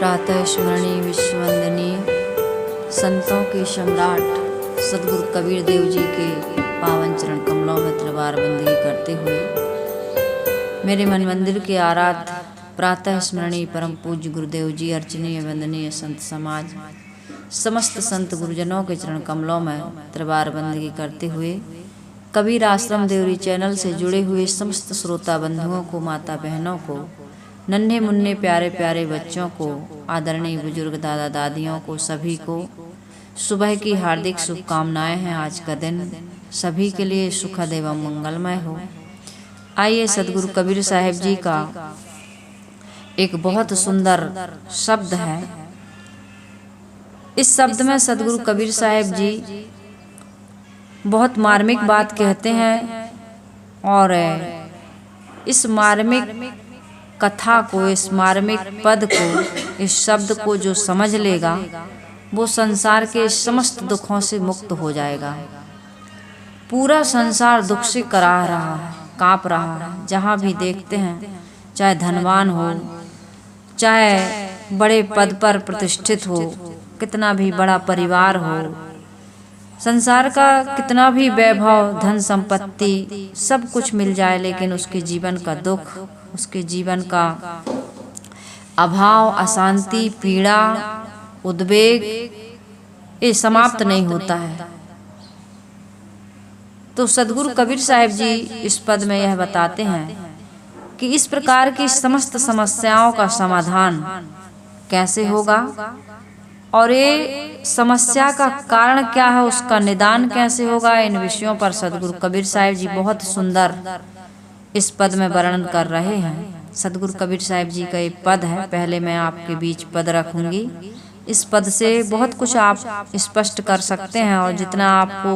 प्रातः स्मरणीय विश्ववंदनीय संतों के सम्राट सदगुरु कबीर देव जी के पावन चरण कमलों में त्रिवार बंदगी करते हुए मेरे मन मंदिर के आराध्य प्रातः स्मरणीय परम पूज्य गुरुदेव जी, अर्चनीय वंदनीय संत समाज, समस्त संत गुरुजनों के चरण कमलों में त्रिवार बंदगी करते हुए कबीर आश्रम देवरी चैनल से जुड़े हुए समस्त श्रोता बंधुओं को, माता बहनों को, नन्हे मुन्ने प्यारे प्यारे बच्चों को, आदरणीय बुजुर्ग दादा दादियों को, सभी को सुबह की हार्दिक शुभकामनाएं हैं। आज का दिन सभी के लिए सुखद एवं मंगलमय हो। आइए सदगुरु कबीर साहिब जी का एक बहुत सुंदर शब्द है। इस शब्द में सदगुरु कबीर साहिब जी बहुत मार्मिक बात कहते हैं और इस मार्मिक कथा को, इस मार्मिक पद को, इस शब्द को जो समझ लेगा वो संसार के समस्त दुखों से मुक्त हो जाएगा। पूरा संसार दुख से करा रहा है, कांप रहा है। जहाँ भी देखते हैं, चाहे धनवान हो, चाहे बड़े पद पर प्रतिष्ठित हो, कितना भी बड़ा परिवार हो, संसार का कितना भी वैभव, धन संपत्ति, सब कुछ मिल जाए, लेकिन उसके जीवन का दुख, उसके जीवन का अभाव, अशांति, पीड़ा, उद्वेग ये समाप्त नहीं होता है। तो सदगुरु कबीर साहिब जी इस पद में यह बताते हैं कि इस प्रकार की समस्त समस्याओं का समाधान कैसे होगा और ये समस्या का कारण क्या है, उसका निदान कैसे होगा। इन विषयों पर सदगुरु कबीर साहिब जी बहुत सुंदर इस पद में वर्णन कर रहे हैं। सदगुरु कबीर साहिब जी का एक पद है, पहले मैं आपके बीच पद रखूंगी। इस पद से बहुत कुछ आप स्पष्ट कर सकते हैं और जितना आपको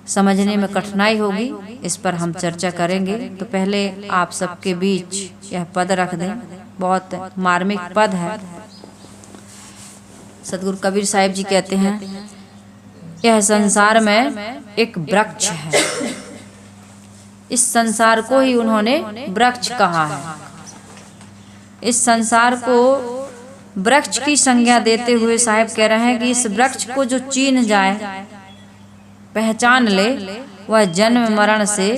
समझने में कठिनाई होगी इस पर हम चर्चा करेंगे। तो पहले आप सबके बीच यह पद रख दें, बहुत मार्मिक पद है। सदगुरु कबीर साहिब जी कहते हैं, यह संसार में एक वृक्ष है। इस संसार को ही उन्होंने वृक्ष कहा है। इस संसार को वृक्ष की संज्ञा देते हुए साहिब कह रहे हैं कि इस वृक्ष को जो चीन जाए, पहचान ले, वह जन्म मरण से,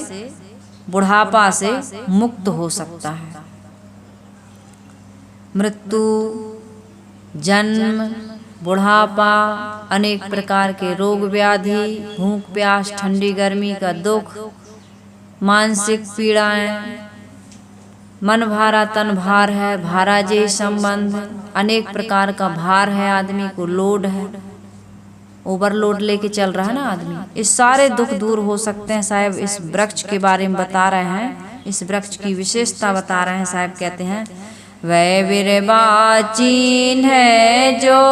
बुढ़ापा से मुक्त हो सकता है। मृत्यु, जन्म, बुढ़ापा, अनेक प्रकार के रोग व्याधि, भूख प्यास, ठंडी गर्मी का दुख, मानसिक पीड़ाएं, मन भारा तन भार है, भारा जे संबंध, अनेक प्रकार का भार है, आदमी को लोड है, ओवरलोड लेके चल रहा है ना आदमी। इस सारे दुख दूर हो सकते हैं। साहब इस वृक्ष के बारे में बता रहे हैं, इस वृक्ष की विशेषता बता रहे हैं। साहब कहते हैं, वै विरबाचीन है जो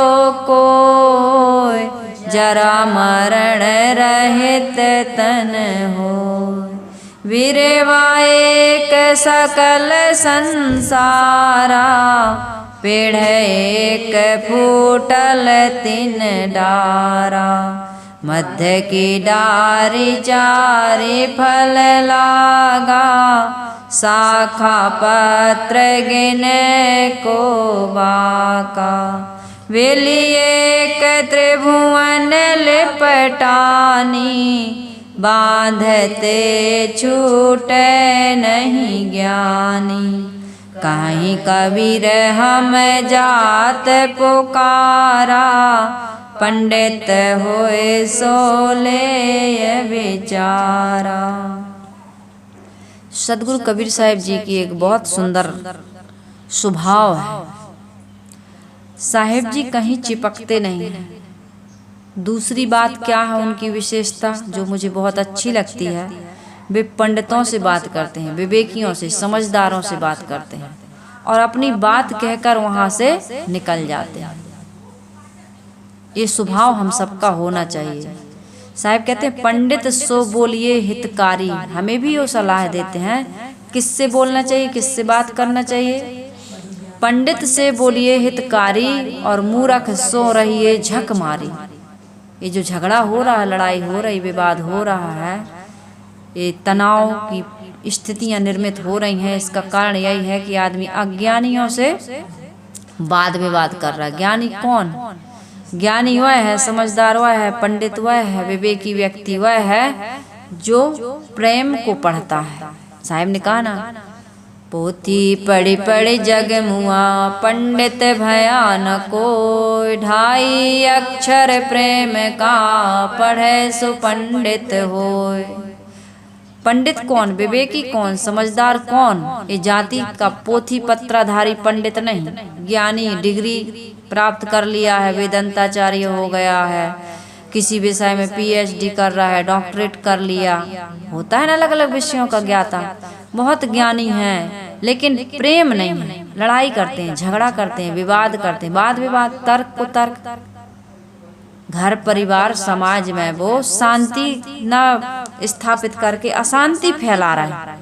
कोई, जरा मरण रहित तन हो। वीरवा एक सकल संसारा, पेड़ एक फूटल तिन डारा। मध्य की डारी चारि फल लागा, शाखा पत्र गिने को बाका। वेली एक त्रिभुवन लिपटानी, बांधते छूटे नहीं ज्ञानी। कहीं कबीर हम जात पुकारा, पंडित होए सोले विचारा। सदगुरु कबीर साहिब जी की एक बहुत सुंदर स्वभाव है। साहिब जी कहीं चिपकते नहीं हैं। दूसरी बात क्या है उनकी विशेषता जो मुझे बहुत अच्छी लगती है, वे पंडितों से बात करते हैं, विवेकियों से, समझदारों से बात करते हैं और अपनी बात कहकर वहां से निकल जाते हैं। ये स्वभाव हम सबका होना चाहिए। साहिब कहते हैं, पंडित सो बोलिए हितकारी। हमें भी वो सलाह देते हैं किससे बोलना चाहिए, किससे बात करना चाहिए। पंडित से बोलिए हितकारी और मूर्ख सो रहिए झक मारी। ये जो झगड़ा हो रहा है, लड़ाई हो रही, विवाद हो रहा है, ये तनाव की स्थितियां निर्मित हो रही हैं, इसका कारण यही है कि आदमी अज्ञानियों से वाद विवाद कर रहा है। ज्ञानी कौन? ज्ञानी वह है, समझदार वह है, पंडित वह है, विवेकी व्यक्ति वह है जो प्रेम को पढ़ता है। साहिब ने कहा ना, पोथी पढ़ी पढ़ी जग मुआ, पंडित भया न कोई, ढाई अक्षर प्रेम का, पढ़े सो पंडित होय। पंडित कौन? विवेकी कौन? समझदार कौन? ये जाति का पोथी पत्राधारी पंडित नहीं। ज्ञानी डिग्री प्राप्त कर लिया है, वेदांताचार्य हो गया है, किसी विषय में पीएचडी कर रहा है, डॉक्टरेट कर लिया, होता है ना अलग अलग विषयों का ज्ञाता, बहुत ज्ञानी हैं, लेकिन प्रेम नहीं है। लड़ाई करते हैं, झगड़ा करते हैं, विवाद करते हैं, वाद विवाद, तर्क को तर्क। घर परिवार समाज में वो शांति न स्थापित करके अशांति फैला रहा है,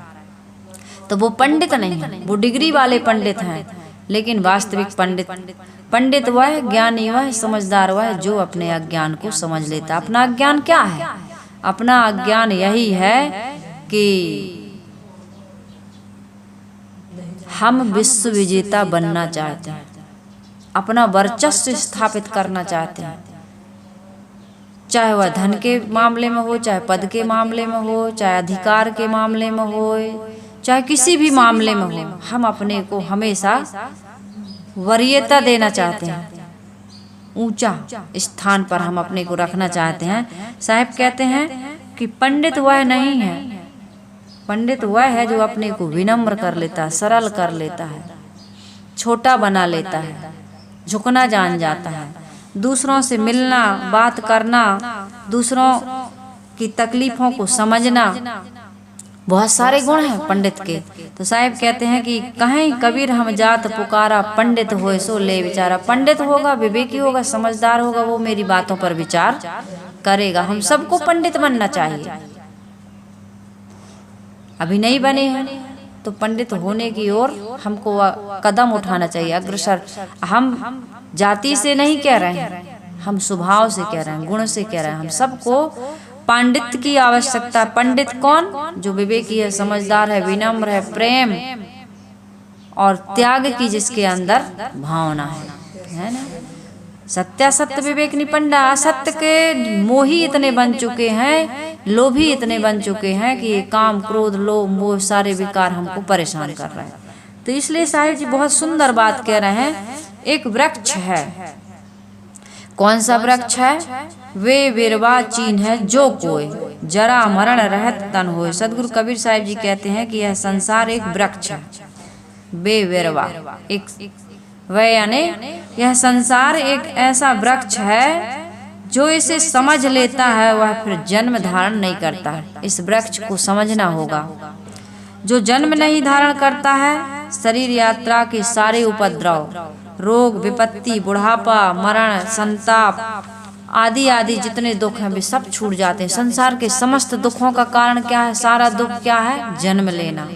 तो वो पंडित नहीं है, वो डिग्री वाले पंडित हैं। लेकिन वास्तविक पंडित वह है, ज्ञानी वह है, समझदार वह है जो अपने अज्ञान को समझ लेता। अपना अज्ञान क्या है? अपना अज्ञान यही है कि हम विश्व विजेता बनना चाहते हैं, अपना वर्चस्व स्थापित करना चाहते हैं, चाहे वह धन के मामले में हो, चाहे पद के मामले में हो, चाहे अधिकार के मामले में हो, चाहे किसी भी मामले में हो। हम अपने को हमेशा वरीयता देना चाहते हैं, ऊंचा स्थान पर हम अपने को रखना चाहते हैं। साहिब कहते हैं कि पंडित वह नहीं है, पंडित वह है जो अपने को विनम्र कर लेता है, सरल कर लेता है, छोटा बना लेता है, झुकना जान जाता है, दूसरों से मिलना, बात करना, दूसरों की तकलीफों को समझना, बहुत सारे गुण हैं पंडित के। तो साहिब कहते हैं कि कहीं कबीर हम जात पुकारा, पंडित होए सो ले विचारा। पंडित होगा, विवेकी होगा, समझदार होगा, वो मेरी बातों पर विचार करेगा। हम सबको पंडित बनना चाहिए, अभी नहीं बने हैं तो पंडित होने की ओर हमको कदम उठाना चाहिए, अग्रसर। हम जाति से नहीं कह रहे हैं, हम स्वभाव से कह रहे हैं, गुण से कह रहे हैं। हम सबको पांडित्य की आवश्यकता। पंडित कौन? जो विवेकी है, समझदार है, विनम्र है, प्रेम और त्याग की जिसके अंदर भावना है ना। सत्यासत्य विवेक निपंडा। असत्य के मोही इतने बन चुके हैं, लोभी इतने बन चुके हैं कि ये काम, क्रोध, लोभ, मोह सारे विकार हमको परेशान कर रहे हैं। तो इसलिए साहिब जी बहुत सुंदर बात कह रहे हैं। एक वृक्ष है, कौन सा वृक्ष है? वे विरवा चीन है जो कोई, जरा मरण रहत तन होए। सदगुरु कबीर साहिब जी कहते हैं कि यह संसार एक वृक्ष है, बेविरवा। एक वह यानी यह संसार एक ऐसा वृक्ष है जो इसे समझ लेता है वह फिर जन्म धारण नहीं करता है। इस वृक्ष को समझना होगा। जो जन्म नहीं धारण करता है, शरीर यात्रा के सारे उपद्रव, रोग, विपत्ति, बुढ़ापा, मरण, संताप आदि आदि जितने दुख हैं वे सब छूट जाते हैं। संसार के समस्त दुखों का कारण क्या है? सारा दुख क्या है? जन्म लेना।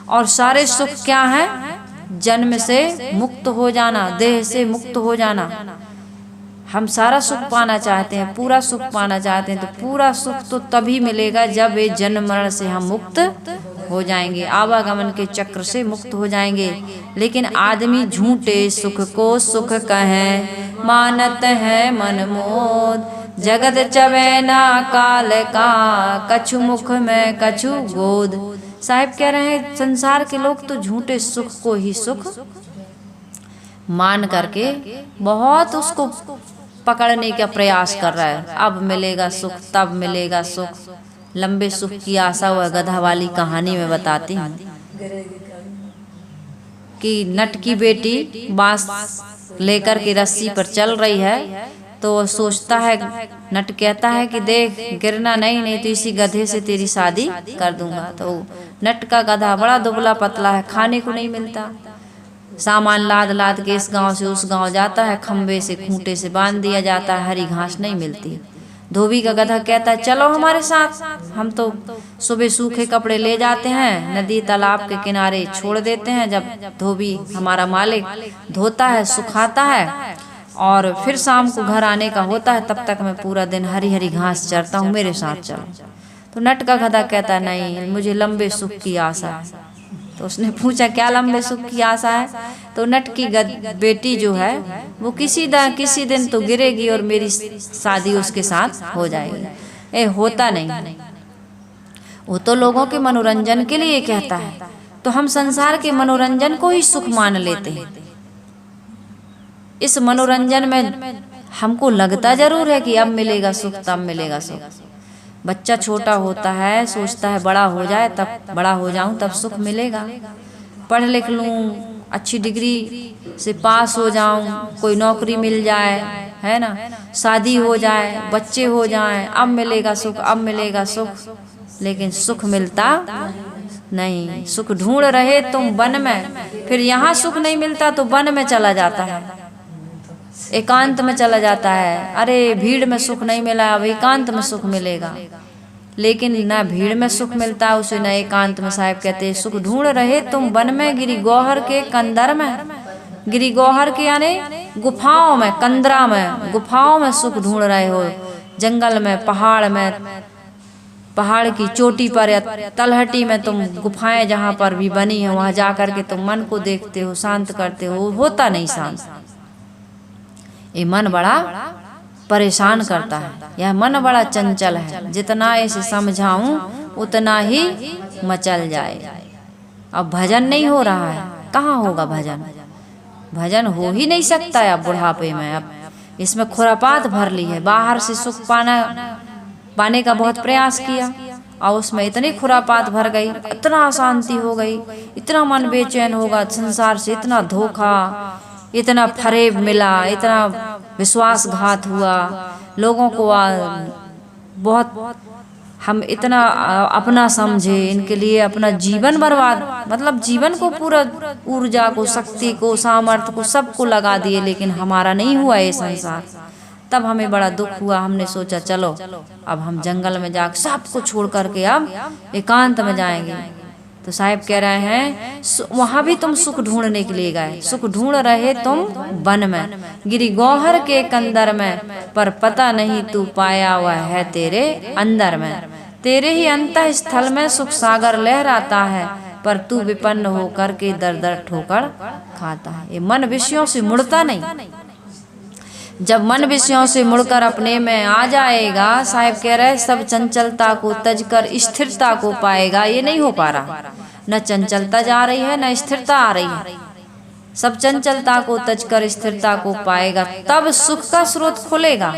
और सारे सुख क्या है? जन्म से मुक्त हो जाना, देह से मुक्त हो जाना। हम सारा सुख पाना चाहते हैं, पूरा सुख पाना चाहते हैं, तो पूरा सुख तो तभी मिलेगा जब ये जन्म मरण से हम मुक्त हो जाएंगे, आवागमन के चक्र से मुक्त हो जाएंगे। लेकिन आदमी झूठे सुख को सुख कहें, मानत है मनमोद। जगत चवैना काल का, कछु मुख में कछु गोद। साहिब कह रहे हैं संसार के लोग तो झूठे सुख को ही सुख मान करके बहुत उसको पकड़ने का प्रयास कर रहा है। अब मिलेगा सुख, तब मिलेगा सुख। लंबे सुख की आशा वह गधा वाली कहानी में बताती हूँ कि नट की बेटी बांस लेकर के रस्सी पर चल रही है, तो वो सोचता है, नट कहता है कि देख गिरना नहीं तो इसी गधे से तेरी शादी कर दूंगा। तो नट का गधा बड़ा दुबला पतला है, खाने को नहीं मिलता। सामान लाद लाद के इस गांव से उस गांव जाता है, खम्बे से खूंटे से बांध दिया जाता है, हरी घास नहीं मिलती। धोबी का गधा कहता है चलो हमारे साथ, हम तो सुबह सूखे कपड़े ले जाते हैं, नदी तालाब के किनारे छोड़ देते हैं। जब धोबी हमारा मालिक धोता है, सुखाता है और फिर शाम को घर आने का होता है, तब तक मैं पूरा दिन हरी हरी घास चरता हूँ, मेरे साथ चलो। तो नट का गधा कहता है नहीं, मुझे लंबे सुख की आशा है। तो उसने पूछा क्या लंबे सुख की आशा है? तो नट की बेटी जो है वो किसी दिन तो गिरेगी और मेरी शादी उसके साथ हो जाएगी। होता नहीं, वो तो लोगों के मनोरंजन के लिए कहता है, तो हम संसार के मनोरंजन को ही सुख मान लेते हैं। इस मनोरंजन में हमको लगता जरूर है कि अब मिलेगा सुख, तब मिलेगा सुख। बच्चा छोटा होता है, सोचता है बड़ा हो जाए, तब बड़ा हो जाऊं तब सुख मिलेगा, पढ़ लिख लूं, अच्छी डिग्री से पास हो जाऊं, कोई नौकरी मिल जाए, है ना, शादी हो जाए, बच्चे हो जाएं, अब मिलेगा सुख, अब मिलेगा सुख। लेकिन सुख मिलता नहीं। सुख ढूंढ रहे तुम वन में, फिर यहाँ सुख नहीं मिलता तो वन में चला जाता है, एकांत में चला जाता है। अरे भीड़ में सुख नहीं मिला, अब एकांत में सुख मिलेगा। लेकिन न भीड़ में सुख मिलता उसे, न एकांत में। साहिब कहते हैं सुख ढूंढ रहे तुम वन में, गिरी गौहर के कंदर में। गिरी गौहर के यानी गुफाओं में, कंदरा में, गुफाओं में सुख ढूंढ रहे हो। जंगल में, पहाड़ में, पहाड़ की चोटी पर या तलहटी में तुम गुफाएं जहाँ पर भी बनी है वहां जाकर के तुम मन को देखते हो, शांत करते हो, होता नहीं शांत। ये मन बड़ा परेशान करता है, यह मन बड़ा चंचल है, जितना इसे समझाऊं उतना ही मचल जाए। अब भजन नहीं हो रहा है, कहाँ होगा भजन? भजन हो ही नहीं सकता है अब बुढ़ापे में। अब इसमें खुरापात भर ली है, बाहर से सुख पाने का बहुत प्रयास किया और उसमें इतनी खुरापात भर गई, इतना अशांति हो गई, इतना मन बेचैन होगा, संसार से इतना धोखा, इतना फरेब मिला, इतना विश्वासघात हुआ, लोगों को बहुत हम इतना अपना समझे, इनके लिए अपना जीवन बर्बाद, मतलब जीवन को पूरा ऊर्जा को, शक्ति को, सामर्थ्य को, सबको लगा दिए, लेकिन हमारा नहीं हुआ ये संसार। तब हमें बड़ा दुख हुआ। हमने सोचा चलो अब हम जंगल में जाकर सबको छोड़ करके अब एकांत में जाएंगे। तो साहिब कह रहे हैं वहां भी तुम सुख ढूंढने के लिए गए, सुख ढूंढ रहे तुम वन में, गिरी गौहर के कंदर में, पर पता नहीं तू पाया हुआ है तेरे अंदर में। तेरे ही अंतः स्थल में सुख सागर लहराता है, पर तू विपन्न होकर के दर दर ठोकर खाता है। ये मन विषयों से मुड़ता नहीं। जब मन विषयों से मुड़कर अपने में आ जाएगा, साहिब कह रहे सब चंचलता को तजकर स्थिरता को पाएगा। ये नहीं हो पा रहा, न चंचलता जा रही है न स्थिरता आ रही है। सब चंचलता को तजकर स्थिरता को पाएगा, तब सुख का स्रोत खुलेगा।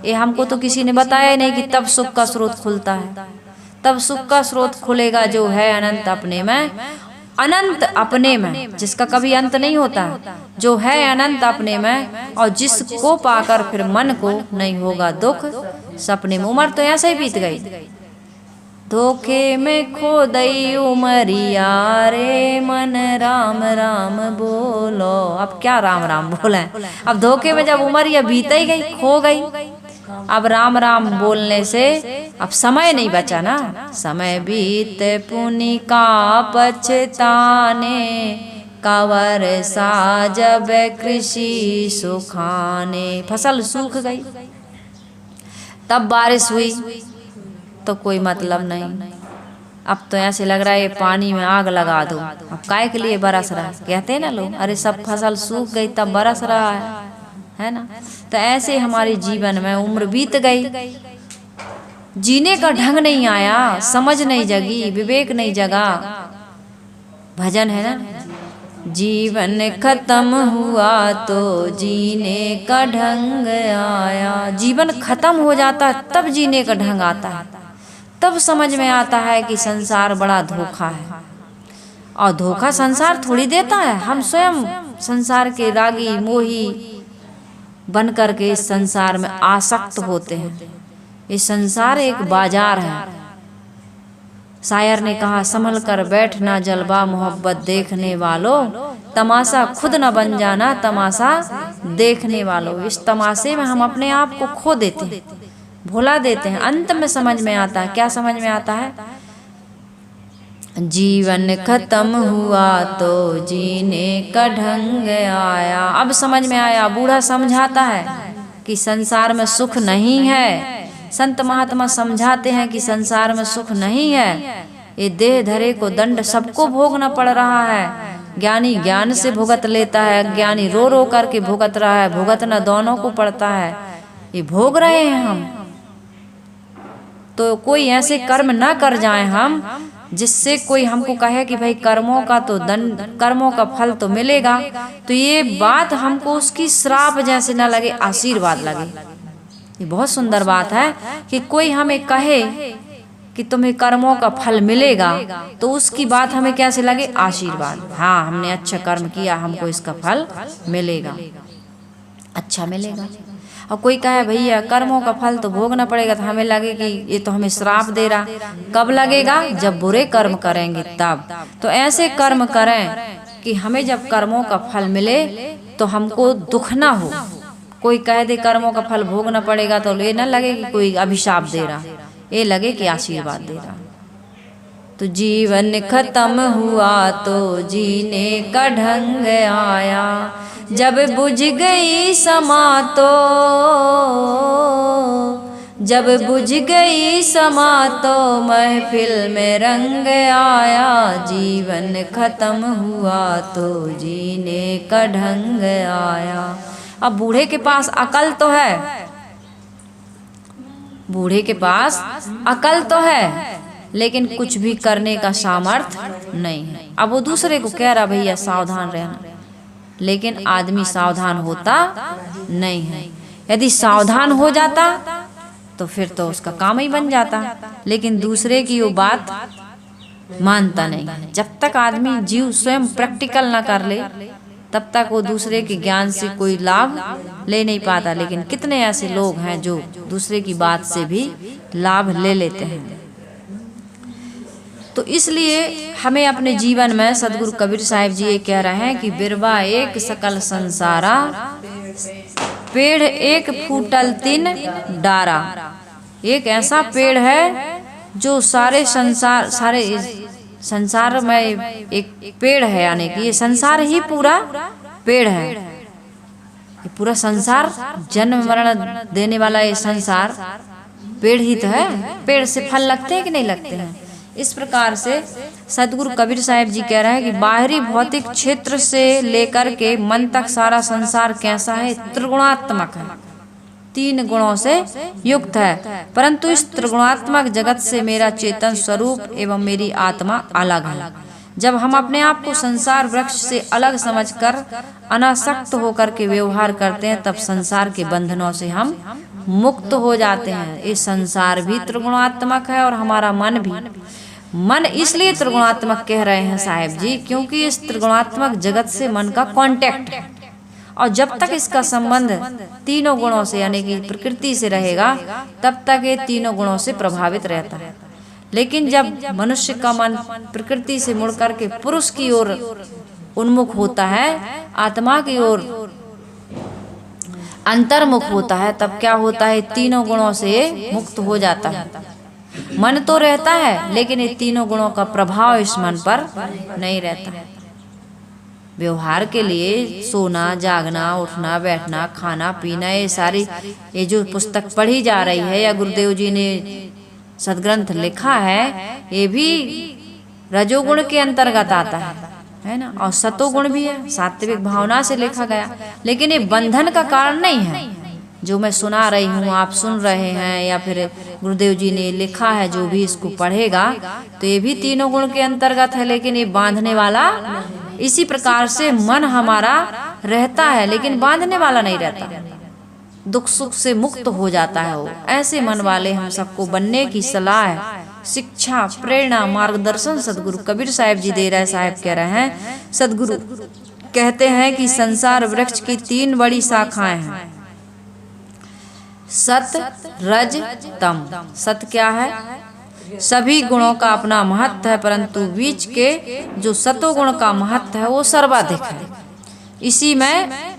ये हमको तो किसी ने बताया ही नहीं कि तब सुख का स्रोत खुलता है। तब सुख का स्रोत खुलेगा जो है अनंत अपने में, अनंत अपने में, जिसका कभी अंत नहीं होता, जो है अनंत अपने में, और जिसको पाकर फिर मन को नहीं होगा दुख सपने में। उम्र तो ऐसे ही बीत गई, धोखे में खो दई उमरिया रे, मन राम राम बोलो। अब क्या राम राम बोले, अब धोखे में जब उमरिया बीत ही गई, खो गई, अब राम राम बोलने से अब समय नहीं बचा ना। समय बीत पुनि का पछताने, कावर सा जब कृषि सुखाने। फसल सूख गई, तब बारिश हुई तो कोई मतलब नहीं। अब तो ऐसे लग रहा है पानी में आग लगा दो, अब काय के लिए बरस रहा है। कहते हैं ना लोग, अरे सब फसल सूख गई तब बरस रहा है ना। तो ऐसे हमारे जीवन में उम्र बीत गई, जीने का ढंग नहीं आया, समझ नहीं जगी, विवेक नहीं जगा। भजन है ना, जीवन खत्म हुआ तो जीने का ढंग आया। जीवन खत्म हो जाता है तब जीने का ढंग आता है, तब समझ में आता है कि संसार बड़ा धोखा है। और धोखा संसार थोड़ी देता है, हम स्वयं संसार के रागी मोही बन करके इस संसार में आसक्त होते हैं। ये संसार एक बाजार है। शायर ने कहा, संभल कर बैठना जलवा मोहब्बत देखने वालों, तमाशा खुद न बन जाना तमाशा देखने वालों। इस तमाशे में हम अपने आप को खो देते हैं, भुला देते हैं। अंत में समझ में आता है, क्या समझ में आता है? जीवन खत्म हुआ तो जीने का ढंग आया। अब समझ में आया। बूढ़ा समझाता है कि संसार में सुख नहीं है, संत महात्मा समझाते हैं कि संसार में सुख नहीं है, ये देह धरे को दंड सबको भोगना पड़ रहा है। ज्ञानी ज्ञान से भुगत लेता है, अज्ञानी रो रो करके भुगत रहा है। भुगतना दोनों को पड़ता है, ये भोग रहे हैं हम। तो कोई ऐसे कर्म ना कर जाएं हम जिससे कोई हमको कहे कि भाई कर्मों का तो दंड, कर्मों का फल तो मिलेगा। तो ये बात हमको उसकी श्राप जैसे ना लगे, आशीर्वाद लगे। ये बहुत सुंदर बात है कि कोई हमें कहे कि तुम्हें कर्मों का फल मिलेगा, तो उसकी बात हमें कैसे लगे, आशीर्वाद। हाँ, हमने अच्छा कर्म किया, हमको इसका फल मिलेगा, अच्छा मिलेगा। और कोई कहे भैया कर्मों का फल तो भोगना पड़ेगा, तो हमें लगे कि ये तो हमें श्राप दे रहा। कब लगेगा, जब बुरे कर्म करेंगे तब। तो ऐसे कर्म करें कि हमें जब कर्मों का फल मिले तो हमको दुख ना हो। कोई कह दे कर्मों का फल भोगना पड़ेगा, तो ये ना लगे कि कोई अभिशाप दे रहा, ये लगे कि आशीर्वाद दे रहा। तो जीवन खत्म हुआ तो जीने का ढंग आया, जब बुझ गई समा तो, जब बुझ गई समा तो महफिल में रंग आया। जीवन खत्म हुआ तो जीने का ढंग आया। अब बूढ़े के पास अकल तो है, बूढ़े के पास अकल तो है, लेकिन कुछ भी करने का सामर्थ्य नहीं है। अब वो दूसरे को कह रहा भैया सावधान रहना, लेकिन आदमी सावधान होता नहीं है। यदि सावधान हो जाता तो फिर तो उसका काम ही बन जाता, लेकिन दूसरे की वो बात मानता नहीं। जब तक आदमी जीव स्वयं प्रैक्टिकल ना कर ले, तब तक वो दूसरे के ज्ञान से कोई लाभ ले नहीं पाता। लेकिन कितने ऐसे लोग हैं जो दूसरे की बात से भी लाभ ले लेते हैं। तो इसलिए हमें अपने जीवन में सदगुरु कबीर साहिब जी ये कह रहे हैं कि बिरवा एक सकल संसारा, पेड़ एक फूटल तीन डारा। एक ऐसा पेड़ है जो सारे संसार में एक पेड़ है, यानी कि ये संसार ही पूरा पेड़ है। ये पूरा संसार, जन्म मरण देने वाला ये संसार पेड़ ही तो है। पेड़ से फल लगते हैं कि नहीं लगते हैं। इस प्रकार से सदगुरु कबीर साहिब जी कह रहे हैं कि बाहरी भौतिक क्षेत्र से लेकर के मन तक सारा संसार कैसा है, त्रिगुणात्मक है, 3 गुणों से युक्त है। परंतु इस त्रिगुणात्मक जगत से मेरा चेतन स्वरूप एवं मेरी आत्मा अलग है। जब हम अपने आप को संसार वृक्ष से अलग समझकर अनासक्त होकर के व्यवहार करते हैं, तब संसार के बंधनों से हम मुक्त हो जाते हैं। ये संसार भी त्रिगुणात्मक है और हमारा मन भी। मन इसलिए त्रिगुणात्मक कह रहे हैं साहिब जी, क्योंकि इस त्रिगुणात्मक जगत से मन का कांटेक्ट है, और जब तक इसका संबंध 3 गुणों से यानी कि प्रकृति से रहेगा, तब तक ये 3 गुणों से प्रभावित रहता है। लेकिन जब मनुष्य का मन प्रकृति से मुड़ करके पुरुष की ओर उन्मुख होता है, आत्मा की ओर अंतर्मुख होता है, तब क्या होता है, 3 गुणों से मुक्त हो जाता है। मन तो रहता है, लेकिन ये 3 गुणों का प्रभाव इस मन पर नहीं रहता है। व्यवहार के लिए सोना, जागना, उठना, बैठना, खाना, पीना, ये सारी ये जो पुस्तक पढ़ी जा रही है या गुरुदेव जी ने सदग्रंथ लिखा है, ये भी रजोगुण के अंतर्गत आता है ना। और सतोगुण भी है, सात्विक भावना से लिखा गया। लेकिन ये बंधन का कारण नहीं है। जो मैं सुना रही हूँ, आप सुन रहे हैं, या फिर गुरुदेव जी ने लिखा है, जो भी इसको पढ़ेगा तो ये भी 3 गुण के अंतर्गत है, लेकिन ये बांधने वाला। इसी प्रकार से मन हमारा रहता है, लेकिन बांधने वाला नहीं रहता, दुख सुख से मुक्त हो जाता है वो। ऐसे मन वाले हम सबको बनने की सलाह, शिक्षा, प्रेरणा, मार्गदर्शन सदगुरु कबीर साहिब जी दे रहे। साहिब कह रहे हैं, सदगुरु कहते हैं कि संसार वृक्ष की 3 बड़ी शाखाएं हैं, सत, रज, तम। सत क्या है? सभी गुणों का अपना महत्व है, परंतु बीच के जो सतोगुण का महत्व है वो सर्वाधिक है। इसी में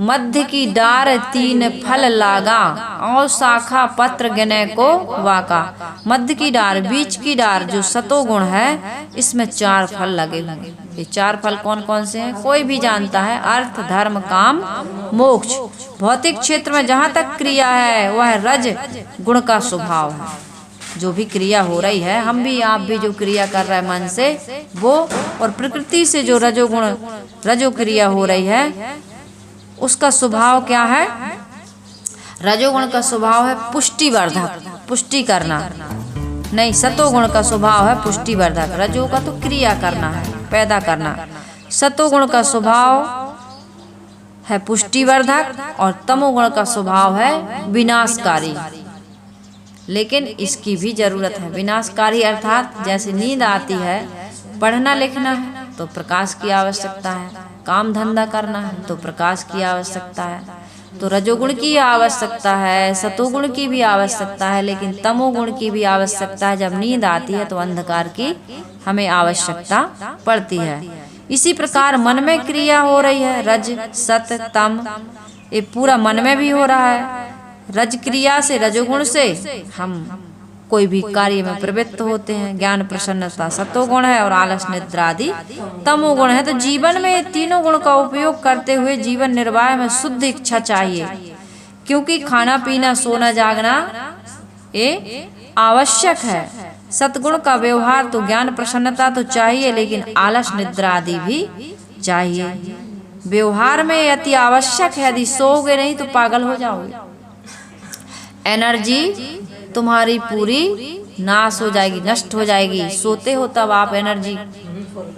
मध्य की डार 3 फल लागा, और शाखा पत्र गने को वाका। मध्य की डार, बीच की डार जो सतोगुण है, इसमें 4 फल लगे हुए। ये 4 फल कौन कौन से हैं? कोई भी जानता है, अर्थ, धर्म, काम, मोक्ष। भौतिक क्षेत्र में जहाँ तक क्रिया है वह रज गुण का स्वभाव है। जो भी क्रिया हो रही है, हम भी आप भी जो क्रिया कर रहे हैं मन से वो, और प्रकृति से जो रजो क्रिया हो रही है उसका स्वभाव क्या है? रजोगुण का स्वभाव है पुष्टिवर्धक, पुष्टि करना। नहीं, सतोगुण का स्वभाव है पुष्टिवर्धक। रजो का तो क्रिया करना है, पैदा करना। सतोगुण का स्वभाव है पुष्टिवर्धक और तमोगुण का स्वभाव है विनाशकारी। लेकिन इसकी भी जरूरत है। विनाशकारी अर्थात जैसे नींद आती है, पढ़ना लिखना है तो प्रकाश की आवश्यकता है, काम धंधा करना है तो प्रकाश की आवश्यकता है। तो रजोगुण की आवश्यकता है, सतोगुण की भी आवश्यकता है, लेकिन तमोगुण की भी आवश्यकता है। जब नींद आती है तो अंधकार की हमें आवश्यकता पड़ती है। इसी प्रकार मन में क्रिया हो रही है, रज सत तम, ये पूरा मन में भी हो रहा है। रज क्रिया से, रजोगुण से हम कोई भी कार्य में प्रवृत्त होते हैं। ज्ञान प्रसन्नता सतोगुण है और आलस निद्रा आदि तमोगुण है। तो जीवन में तीनों गुण का उपयोग करते हुए जीवन निर्वाह में शुद्ध इच्छा चाहिए, क्योंकि खाना पीना सोना जागना ये आवश्यक है। सतगुण का व्यवहार तो ज्ञान प्रसन्नता तो चाहिए, लेकिन आलस निद्रा आदि भी चाहिए। व्यवहार में अति आवश्यक है, यदि सोओगे नहीं तो पागल हो जाओगे, एनर्जी तुम्हारी पूरी नाश हो जाएगी, नष्ट हो जाएगी। सोते हो तब आप एनर्जी,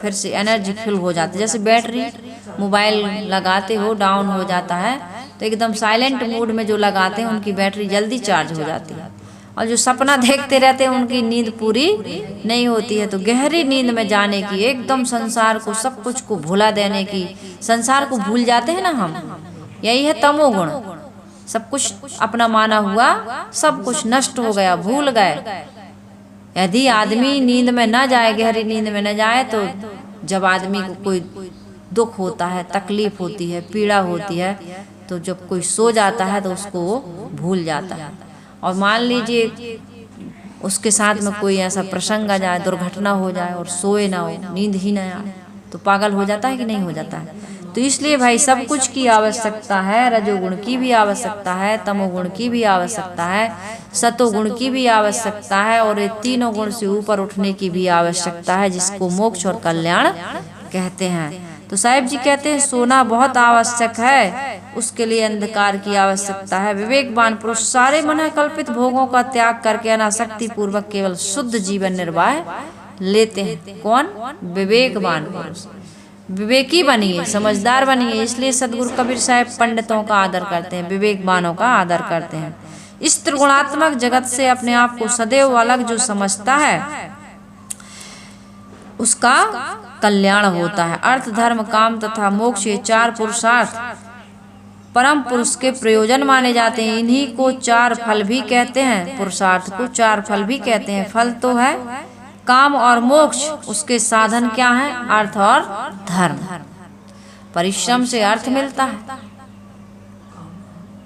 फिर से एनर्जी फुल हो जाती है। जैसे बैटरी मोबाइल लगाते हो डाउन हो जाता है, तो एकदम साइलेंट मोड में जो लगाते हैं उनकी बैटरी जल्दी चार्ज हो जाती है। और जो सपना देखते रहते हैं उनकी नींद पूरी नहीं होती है। तो गहरी नींद में जाने की, एकदम संसार को, सब कुछ को भुला देने की, संसार को भूल जाते हैं ना हम, यही है तमोगुण। सब कुछ अपना माना हुआ, सब कुछ नष्ट हो गया, भूल गए। यदि आदमी नींद में न जाए, गहरी नींद में न जाए, तो जब आदमी को कोई दुख होता है, तकलीफ होती है, पीड़ा होती है, तो जब कोई सो जाता है तो उसको वो भूल जाता है। और मान लीजिए उसके साथ में कोई ऐसा प्रसंग आ जाए, दुर्घटना हो जाए और सोए ना हो, नींद ही ना आए, तो पागल हो जाता है कि नहीं हो जाता है? तो इसलिए भाई सब कुछ की आवश्यकता है। रजोगुण की भी आवश्यकता है, तमोगुण की भी आवश्यकता है, सतोगुण की भी आवश्यकता है, और ये तीनों गुण से ऊपर उठने की भी आवश्यकता है, जिसको मोक्ष और कल्याण कहते हैं। तो साहिब जी कहते हैं सोना बहुत आवश्यक है, उसके लिए अंधकार की आवश्यकता है। विवेकवान पुरुष सारे मन कल्पित भोगों का त्याग करके अनासक्ति पूर्वक केवल शुद्ध जीवन निर्वाह लेते हैं। कौन? विवेकवान पुरुष। विवेकी बनिए, समझदार बनिए। इसलिए सदगुरु कबीर साहब पंडितों का आदर करते हैं, विवेकवानों का आदर करते हैं। इस त्रिगुणात्मक जगत से अपने आप को सदैव अलग जो समझता है उसका कल्याण होता है। अर्थ धर्म काम तथा मोक्ष, ये चार पुरुषार्थ परम पुरुष के प्रयोजन माने जाते हैं। इन्हीं को चार फल भी कहते हैं। पुरुषार्थ को चार फल भी कहते हैं। फल तो है काम और मोक्ष, उसके साधन क्या है? अर्थ और धर्म। परिश्रम से अर्थ मिलता है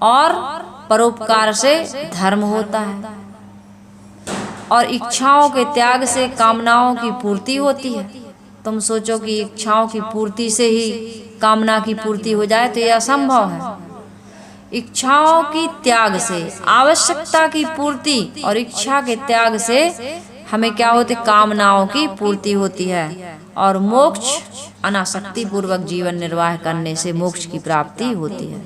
और परोपकार से धर्म होता है, और इच्छाओं के त्याग से कामनाओं की पूर्ति होती है। तुम सोचो कि इच्छाओं की पूर्ति से ही कामना की पूर्ति हो जाए, तो यह असंभव है। इच्छाओं की त्याग से आवश्यकता की पूर्ति और इच्छा के त्याग से हमें क्या होती? कामनाओं की पूर्ति होती है। और मोक्ष अनासक्ति पूर्वक जीवन निर्वाह करने से मोक्ष की प्राप्ति होती है,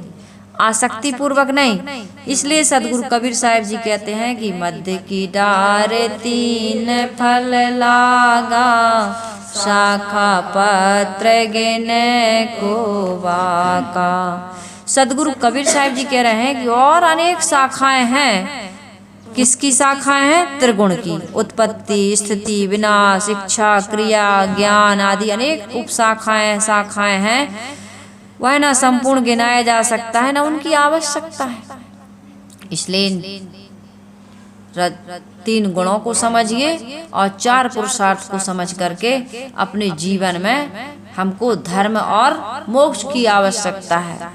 आसक्ति पूर्वक नहीं। इसलिए सदगुरु कबीर साहब जी कहते हैं कि मध्य की डार तीन फल लागा, शाखा पत्र गिने को बाका। सदगुरु कबीर साहब जी कह रहे हैं कि और अनेक शाखाएं हैं। किसकी शाखाएं हैं? त्रिगुण की। उत्पत्ति, स्थिति, विनाश, इच्छा, क्रिया, ज्ञान आदि अनेक शाखाएं हैं। वह ना संपूर्ण गिनाया जा सकता है, ना उनकी आवश्यकता है। इसलिए तीन गुणों को समझिए और चार पुरुषार्थ को समझ करके अपने जीवन में हमको धर्म और मोक्ष की आवश्यकता है।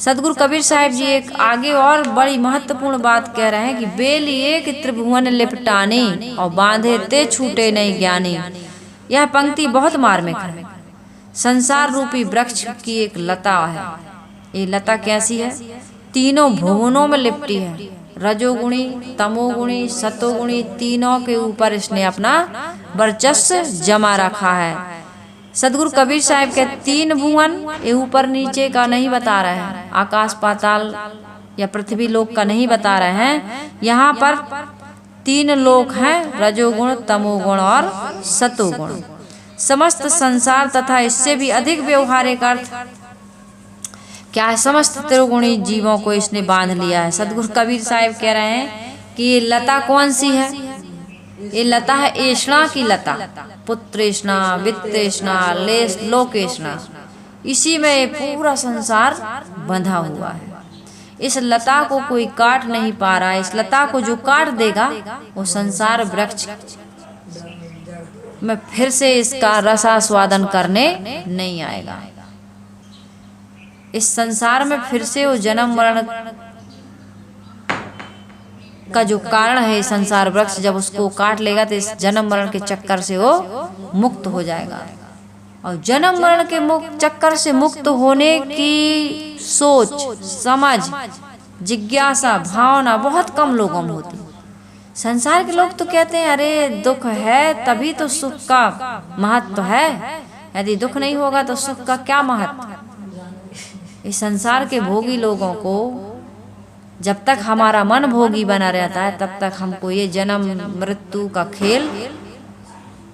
सदगुरु कबीर साहब जी एक आगे और बड़ी महत्वपूर्ण बात कह रहे हैं कि बेल एक त्रिभुवन लिपटानी और बांधे ते छूटे नहीं ज्ञानी। यह पंक्ति बहुत मार्मिक है। संसार रूपी वृक्ष की एक लता है। ये लता कैसी है? तीनों भुवनों में लिपटी है। रजोगुणी, तमोगुणी, सतोगुणी तीनों के ऊपर इसने अपना वर्चस्व जमा रखा है। सदगुरु कबीर साहब के 3 भुवन, ये ऊपर नीचे का नहीं बता रहे हैं, आकाश पाताल या पृथ्वी लोक का नहीं बता रहे हैं। यहाँ पर 3 लोक हैं, रजोगुण, तमोगुण और सतोगुण। समस्त संसार तथा इससे भी अधिक व्यवहारिक अर्थ क्या है, समस्त त्रिगुणी जीवों को इसने बांध लिया है। सदगुरु कबीर साहब कह रहे हैं कि ये लता कौन सी है, ये लता है ऐष्णा की लता, पुत्रेष्णा, वित्तेष्णा, लोकेष्णा, इसी में ये पूरा संसार बंधा हुआ है। इस लता को कोई काट नहीं पा रहा है। इस लता को जो काट देगा वो संसार वृक्ष में फिर से इसका रसास्वादन करने नहीं आएगा। इस संसार में फिर से वो जन्म मरण का जो कारण है संसार वृक्ष, जब उसको काट लेगा तो इस जन्म मरण के चक्कर से वो मुक्त हो जाएगा। और जन्म मरण के चक्कर से मुक्त होने की सोच, समझ, जिज्ञासा, भावना बहुत कम लोगों में होती। संसार के लोग तो कहते हैं अरे दुख है तभी तो सुख का महत्व है, यदि दुख नहीं होगा तो सुख का क्या महत्व। इस संसार के भोगी लोगों को जब तक हमारा मन भोगी बना रहता है तब तक हमको ये जन्म मृत्यु का खेल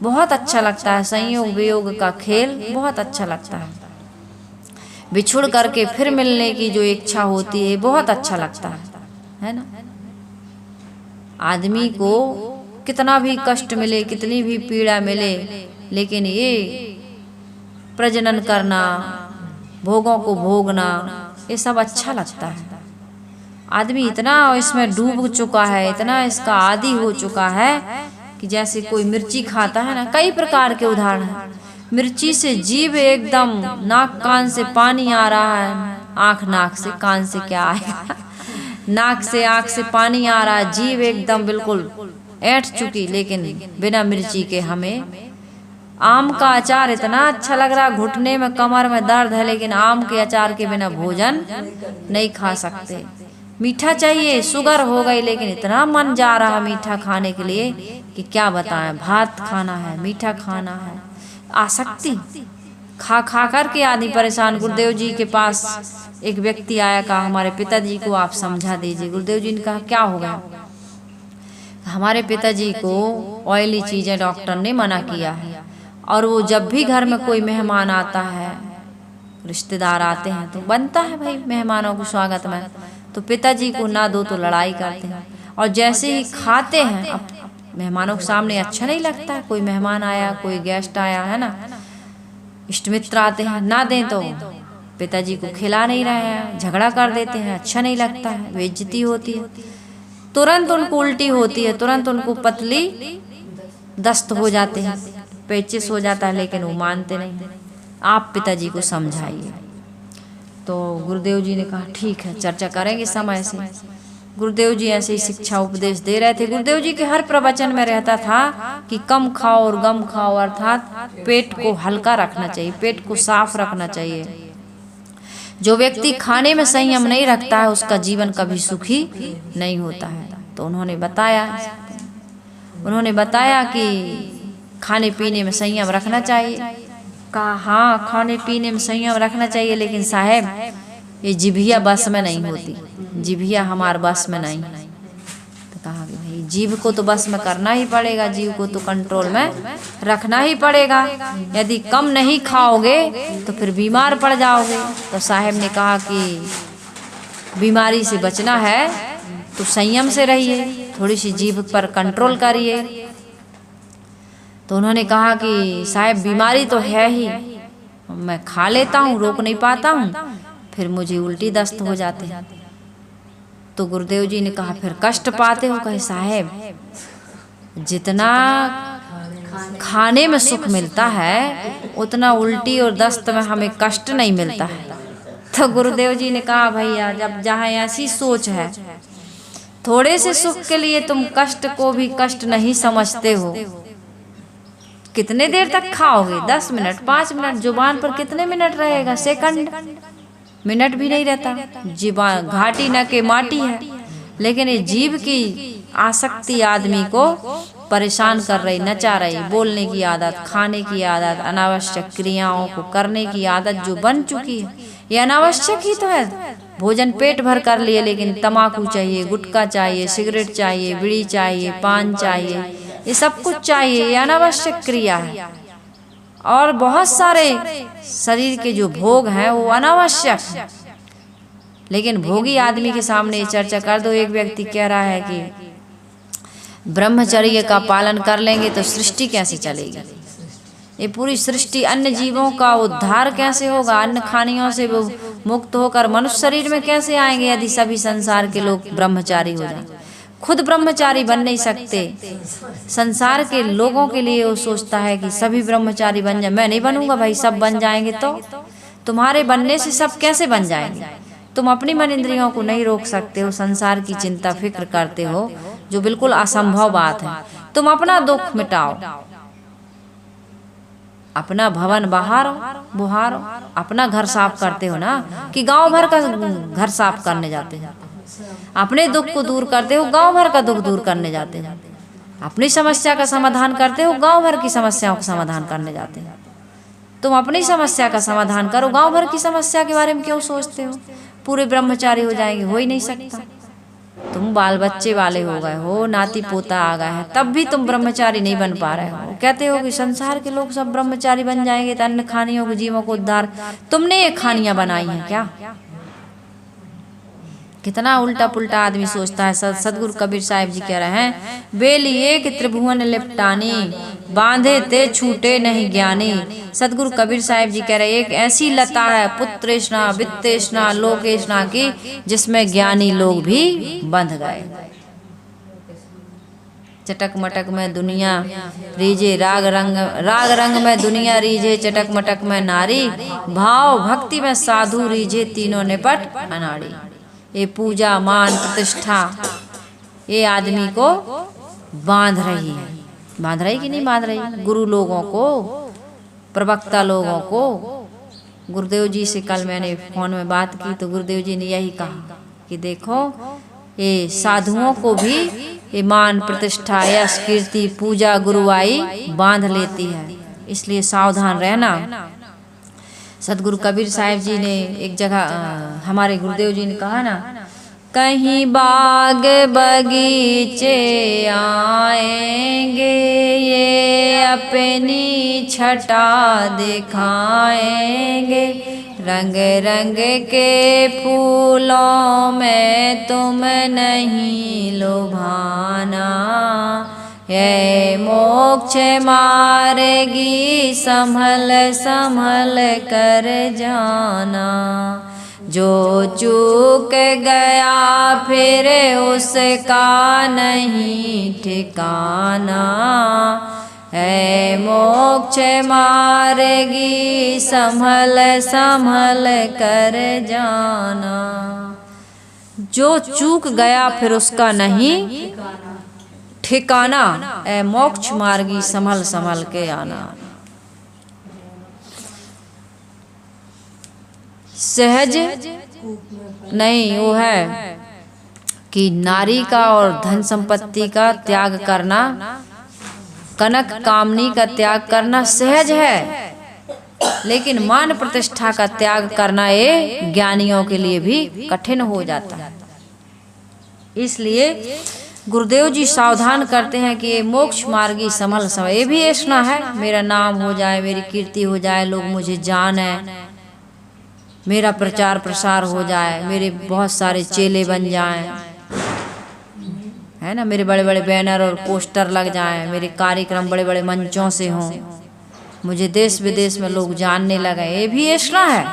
बहुत अच्छा लगता है, संयोग वियोग का खेल बहुत अच्छा लगता है, बिछुड़ करके फिर मिलने की जो इच्छा होती है बहुत अच्छा लगता है ना। आदमी को कितना भी कष्ट मिले, कितनी भी पीड़ा मिले, लेकिन ये प्रजनन करना, भोगों को भोगना, ये सब अच्छा लगता है। आदमी इतना इसमें डूब चुका है, इतना इसका आदी हो चुका है कि जैसे कोई मिर्ची खाता है ना, कई प्रकार के उदाहरण हैं। मिर्ची से जीभ एकदम नाक कान से पानी आ रहा है, आँख नाक से, कान से क्या आएगा नाक से आँख से पानी आ रहा है, जीभ एकदम बिल्कुल ऐंठ चुकी, लेकिन बिना मिर्ची के हमें आम का अचार इतना अच्छा लग रहा, घुटने में कमर में दर्द है, लेकिन आम के अचार के बिना भोजन नहीं खा सकते। मीठा चाहिए, शुगर हो गई, लेकिन इतना मन जा रहा मीठा खाने के लिए कि क्या बताएं, भात खाना है, मीठा खाना है, आसक्ति खा खा कर के आदमी परेशान। गुरुदेव जी के पास एक व्यक्ति आया, कहा हमारे पिताजी को आप समझा दीजिए। गुरुदेव जी ने कहा क्या हो गया। हमारे पिताजी को ऑयली चीजें डॉक्टर ने मना किया है, और वो जब भी घर में कोई मेहमान आता है, रिश्तेदार आते हैं, तो बनता है भाई मेहमानों को स्वागत में, तो पिताजी को ना दो तो लड़ाई करते हैं। और जैसे ही खाते हैं, अब मेहमानों के सामने अच्छा नहीं लगता है, कोई मेहमान आया, कोई गेस्ट आया है ना, इष्ट मित्र आते हैं, ना दें तो पिताजी को खिला नहीं रहे हैं, झगड़ा कर देते हैं, अच्छा नहीं लगता है, बेइज्जती होती है, तुरंत उनको उल्टी होती है, तुरंत उनको पतली दस्त हो जाते हैं, पेचिस हो जाता है, लेकिन वो मानते नहीं। आप पिताजी को समझाइए। तो गुरुदेव जी ने कहा ठीक है, चर्चा करेंगे समय से। गुरुदेव जी ऐसे ही शिक्षा उपदेश दे रहे थे। गुरुदेव जी के हर प्रवचन में रहता था कि कम खाओ और गम खाओ, अर्थात पेट को हल्का रखना चाहिए, पेट को साफ रखना चाहिए। जो व्यक्ति खाने में संयम नहीं रखता है उसका जीवन कभी सुखी नहीं होता है। तो उन्होंने बताया कि खाने पीने में संयम रखना चाहिए। कहा हाँ, खाने पीने में संयम रखना चाहिए, लेकिन साहब ये जिभिया बस में नहीं होती, जिभिया हमारे बस में नहीं। तो कहा कि भाई जीभ को तो बस में करना ही पड़ेगा, जीभ को तो कंट्रोल में रखना ही पड़ेगा। यदि कम नहीं खाओगे तो फिर बीमार पड़ जाओगे। तो साहब ने कहा कि बीमारी से बचना है तो संयम से रहिए, थोड़ी सी जीभ पर कंट्रोल करिए। तो उन्होंने कहा कि साहब बीमारी तो है ही, मैं खा लेता हूँ, रोक नहीं पाता हूँ, फिर मुझे उल्टी दस्त हो जाते हैं। तो गुरुदेव जी ने कहा फिर कष्ट पाते हो। कहे साहब जितना खाने में सुख मिलता है उतना उल्टी और दस्त में हमें कष्ट नहीं मिलता है। तो गुरुदेव जी ने कहा भैया जब जहाँ ऐसी सोच है, थोड़े से सुख के लिए तुम कष्ट को भी कष्ट नहीं समझते हो, कितने देर तक खाओगे? 10 मिनट 5 मिनट, जुबान पर कितने मिनट रहेगा? सेकंड, मिनट भी नहीं रहता। जुबान घाटी न के माटी है, लेकिन ये जीव की आसक्ति आदमी को परेशान कर रही, नचा रही। बोलने की आदत, खाने की आदत, अनावश्यक क्रियाओं को करने की आदत जो बन चुकी है, ये अनावश्यक ही तो है। भोजन पेट भर कर लिए, लेकिन तम्बाकू चाहिए, गुटखा चाहिए, सिगरेट चाहिए, बीड़ी चाहिए, पान चाहिए, ये सब कुछ चाहिए, ये अनावश्यक क्रिया है। और बहुत सारे शरीर के जो भोग हैं वो अनावश्यक है। लेकिन भोगी आदमी के सामने ये चर्चा कर दो। एक व्यक्ति कह रहा है कि ब्रह्मचर्य का पालन कर लेंगे तो सृष्टि कैसे चलेगी, ये पूरी सृष्टि, अन्य जीवों का उद्धार कैसे होगा, अन्य खानियों से वो मुक्त होकर मनुष्य शरीर में कैसे आएंगे यदि सभी संसार के लोग ब्रह्मचारी हो जाएं। खुद ब्रह्मचारी बन नहीं सकते, संसार के लोगों के लिए वो सोचता है कि सभी ब्रह्मचारी बन जाए। मैं नहीं बनूंगा भाई, सब बन जाएंगे तो तुम्हारे बनने से सब कैसे बन जाएंगे। तुम अपनी मन इंद्रियों को नहीं रोक सकते हो, संसार की चिंता फिक्र करते हो, जो बिल्कुल असंभव बात है। तुम अपना दुख मिटाओ, अपना भवन बुहारो, अपना घर साफ करते हो ना, कि गांव भर का घर साफ करने जाते हो। अपने दुख को दूर करते हो, गांव भर का दुख दूर करने जाते हो। अपनी समस्या का समाधान करते हो, गांव भर की समस्याओं का समाधान करने जाते हो। तुम अपनी समस्या का समाधान करो, गांव भर की समस्या के बारे में क्यों सोचते हो। पूरे ब्रह्मचारी हो जाएंगे, हो ही नहीं सकता। तुम बाल बच्चे वाले हो गए हो, नाती पोता आ गए हैं, तब भी तुम ब्रह्मचारी नहीं बन पा रहे हो। कहते हो कि संसार के लोग सब ब्रह्मचारी बन जाएंगे तो अन्य खानियों के जीवों को उद्धार। तुमने ये खानियां बनाई हैं क्या। कितना उल्टा पुल्टा आदमी सोचता है। सदगुरु कबीर साहिब जी कह रहे हैं, बेली एक त्रिभुवन लिपटानी, बांधे ते छूटे नहीं ज्ञानी। सदगुरु कबीर साहिब जी कह रहे हैं, एक ऐसी लता है पुत्रेष्णा वित्तेष्णा लोकेष्णा की, जिसमें ज्ञानी लोग भी बंध गए। चटक मटक में दुनिया रीझे, राग रंग में दुनिया रीझे, चटक मटक में नारी, भाव भक्ति में साधु रीझे, तीनों निपट अनाड़ी। ये पूजा मान प्रतिष्ठा ये आदमी को बांध रही है। बांध रही कि नहीं बांध रही। गुरु लोगों को, प्रवक्ता लोगों को। गुरुदेव जी से कल मैंने फोन में बात की तो गुरुदेव जी ने यही कहा कि देखो ये साधुओं को भी ये मान प्रतिष्ठा यश कीर्ति पूजा गुरुआई बांध लेती है, इसलिए सावधान रहना। सदगुरु कबीर साहिब जी ने एक जगह हमारे गुरुदेव जी ने कहा ना, कहीं बाग बगीचे आएंगे ये अपनी छटा दिखाएंगे, रंग रंग के फूलों में तुम नहीं लुभाना, ये मोक्ष मार्गी संभल संभल कर जाना, जो चूक गया फिर उसका नहीं ठिकाना, है मोक्ष मार्गी संभल संभल कर जाना। जो चूक गया फिर उसका नहीं ठिकाना, ए मोक्ष मार्गी संभल संभल के आना। सहज नहीं वो है कि नारी का और धन संपत्ति का त्याग करना, कनक कामनी का त्याग करना सहज है, लेकिन मान प्रतिष्ठा का त्याग करना ये ज्ञानियों के लिए भी कठिन हो जाता है। इसलिए गुरुदेव जी सावधान करते हैं कि ये मोक्ष मार्गी संभल संभल, ये भी ऐसा है मेरा नाम हो जाए, मेरी कीर्ति हो जाए, लोग मुझे जाने, मेरा प्रचार प्रसार हो जाए, मेरे बहुत सारे चेले बन जाएं, है ना, मेरे बड़े बड़े बैनर और पोस्टर लग जाएं, मेरे कार्यक्रम बड़े बड़े मंचों से हों, मुझे देश विदेश में लोग जानने लगे। ये भी ऐसा है,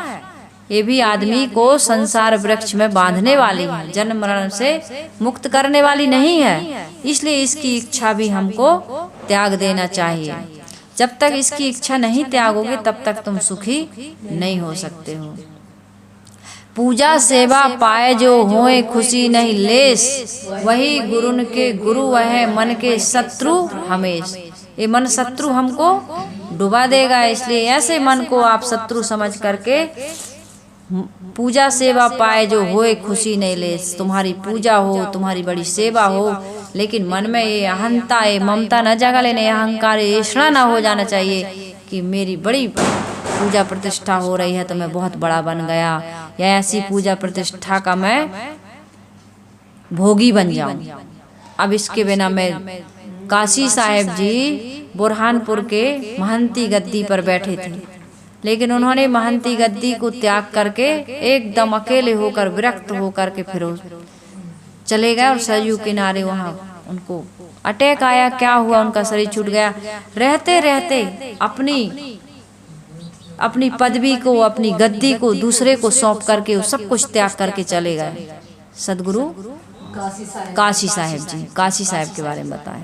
ये भी आदमी को संसार वृक्ष में बांधने वाली है, जन्म मरण से मुक्त करने वाली नहीं है। इसलिए इसकी इच्छा भी हमको त्याग देना चाहिए। जब तक इसकी इच्छा नहीं त्यागोगे तब तक तुम सुखी नहीं हो सकते हो। पूजा सेवा पाए जो होए खुशी नहीं लेस, वही गुरुन के गुरु वह मन के शत्रु हमेश। ये मन शत्रु हमको डुबा देगा, इसलिए ऐसे मन को आप शत्रु समझ करके पूजा सेवा पाए जो होए खुशी नहीं ले। तुम्हारी पूजा हो, तुम्हारी बड़ी सेवा हो, लेकिन मन में ये अहंता, ये ममता न जगा लेने, अहंकार, ये ईर्ष्या ना हो जाना चाहिए कि मेरी बड़ी पूजा प्रतिष्ठा हो रही है तो मैं बहुत बड़ा बन गया, या ऐसी पूजा प्रतिष्ठा का मैं भोगी बन जाऊं। अब इसके बिना मैं काशी साहेब जी बुरहानपुर के महंती गद्दी पर बैठे थे, लेकिन उन्होंने महंती गद्दी को त्याग करके एकदम अकेले होकर विरक्त होकर के फिर चले गए और सरयू किनारे वहां उनको अटैक आया। क्या हुआ, उनका शरीर छूट गया। रहते रहते अपनी पदवी को, अपनी गद्दी को दूसरे को सौंप करके वो सब कुछ त्याग करके चले गए। सदगुरु काशी साहेब जी, काशी साहेब के बारे में बताएं।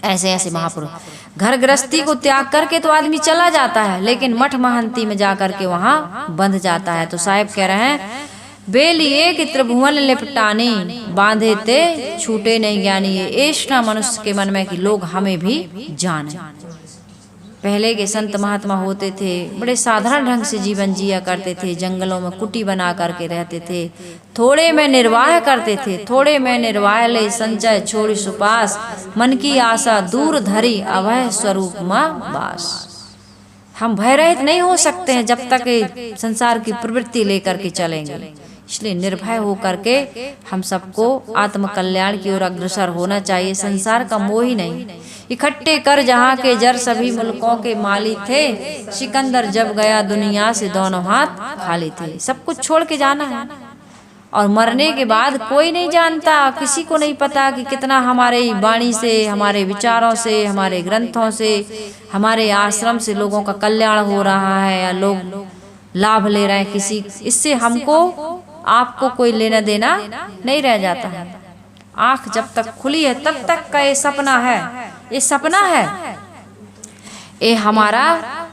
ऐसे ऐसे महापुरुष घर गृहस्थी को त्याग करके तो आदमी चला जाता है, लेकिन मठ महंती में जा करके वहां बंध जाता है। तो साहेब कह रहे हैं, बेलिए कि त्रिभुवन लिपटानी, बांधे ते छूटे नहीं ज्ञानी। ये ऐसा मनुष्य के मन में कि लोग हमें भी जाने। पहले के संत महात्मा होते थे, बड़े साधारण ढंग से जीवन जिया करते थे, जंगलों में कुटी बना करके रहते थे, थोड़े में निर्वाह करते थे। थोड़े में निर्वाह ले संचय छोड़ी सुपास, मन की आशा दूर धरी अभय स्वरूप मां बास। हम भय रहित नहीं हो सकते हैं जब तक संसार की प्रवृत्ति लेकर के चलेंगे। इसलिए निर्भय होकर के हम सबको आत्म कल्याण की ओर अग्रसर होना चाहिए। संसार का मोह ही नहीं। इकट्ठे कर जहाँ के जर सभी मुल्कों के माली थे, सिकंदर जब गया दुनिया से दोनों हाथ खाली थे। सब कुछ छोड़ के जाना है, और मरने के बाद कोई नहीं जानता, किसी को नहीं पता कि कितना हमारे वाणी से, हमारे विचारों से, हमारे ग्रंथों से, हमारे आश्रम से लोगों का कल्याण हो रहा है या लोग लाभ ले रहे हैं किसी। इससे हमको आपको कोई लेना देना नहीं रह जाता है। आंख जब तक खुली है तब तक का ये सपना है, ये सपना है। ये हमारा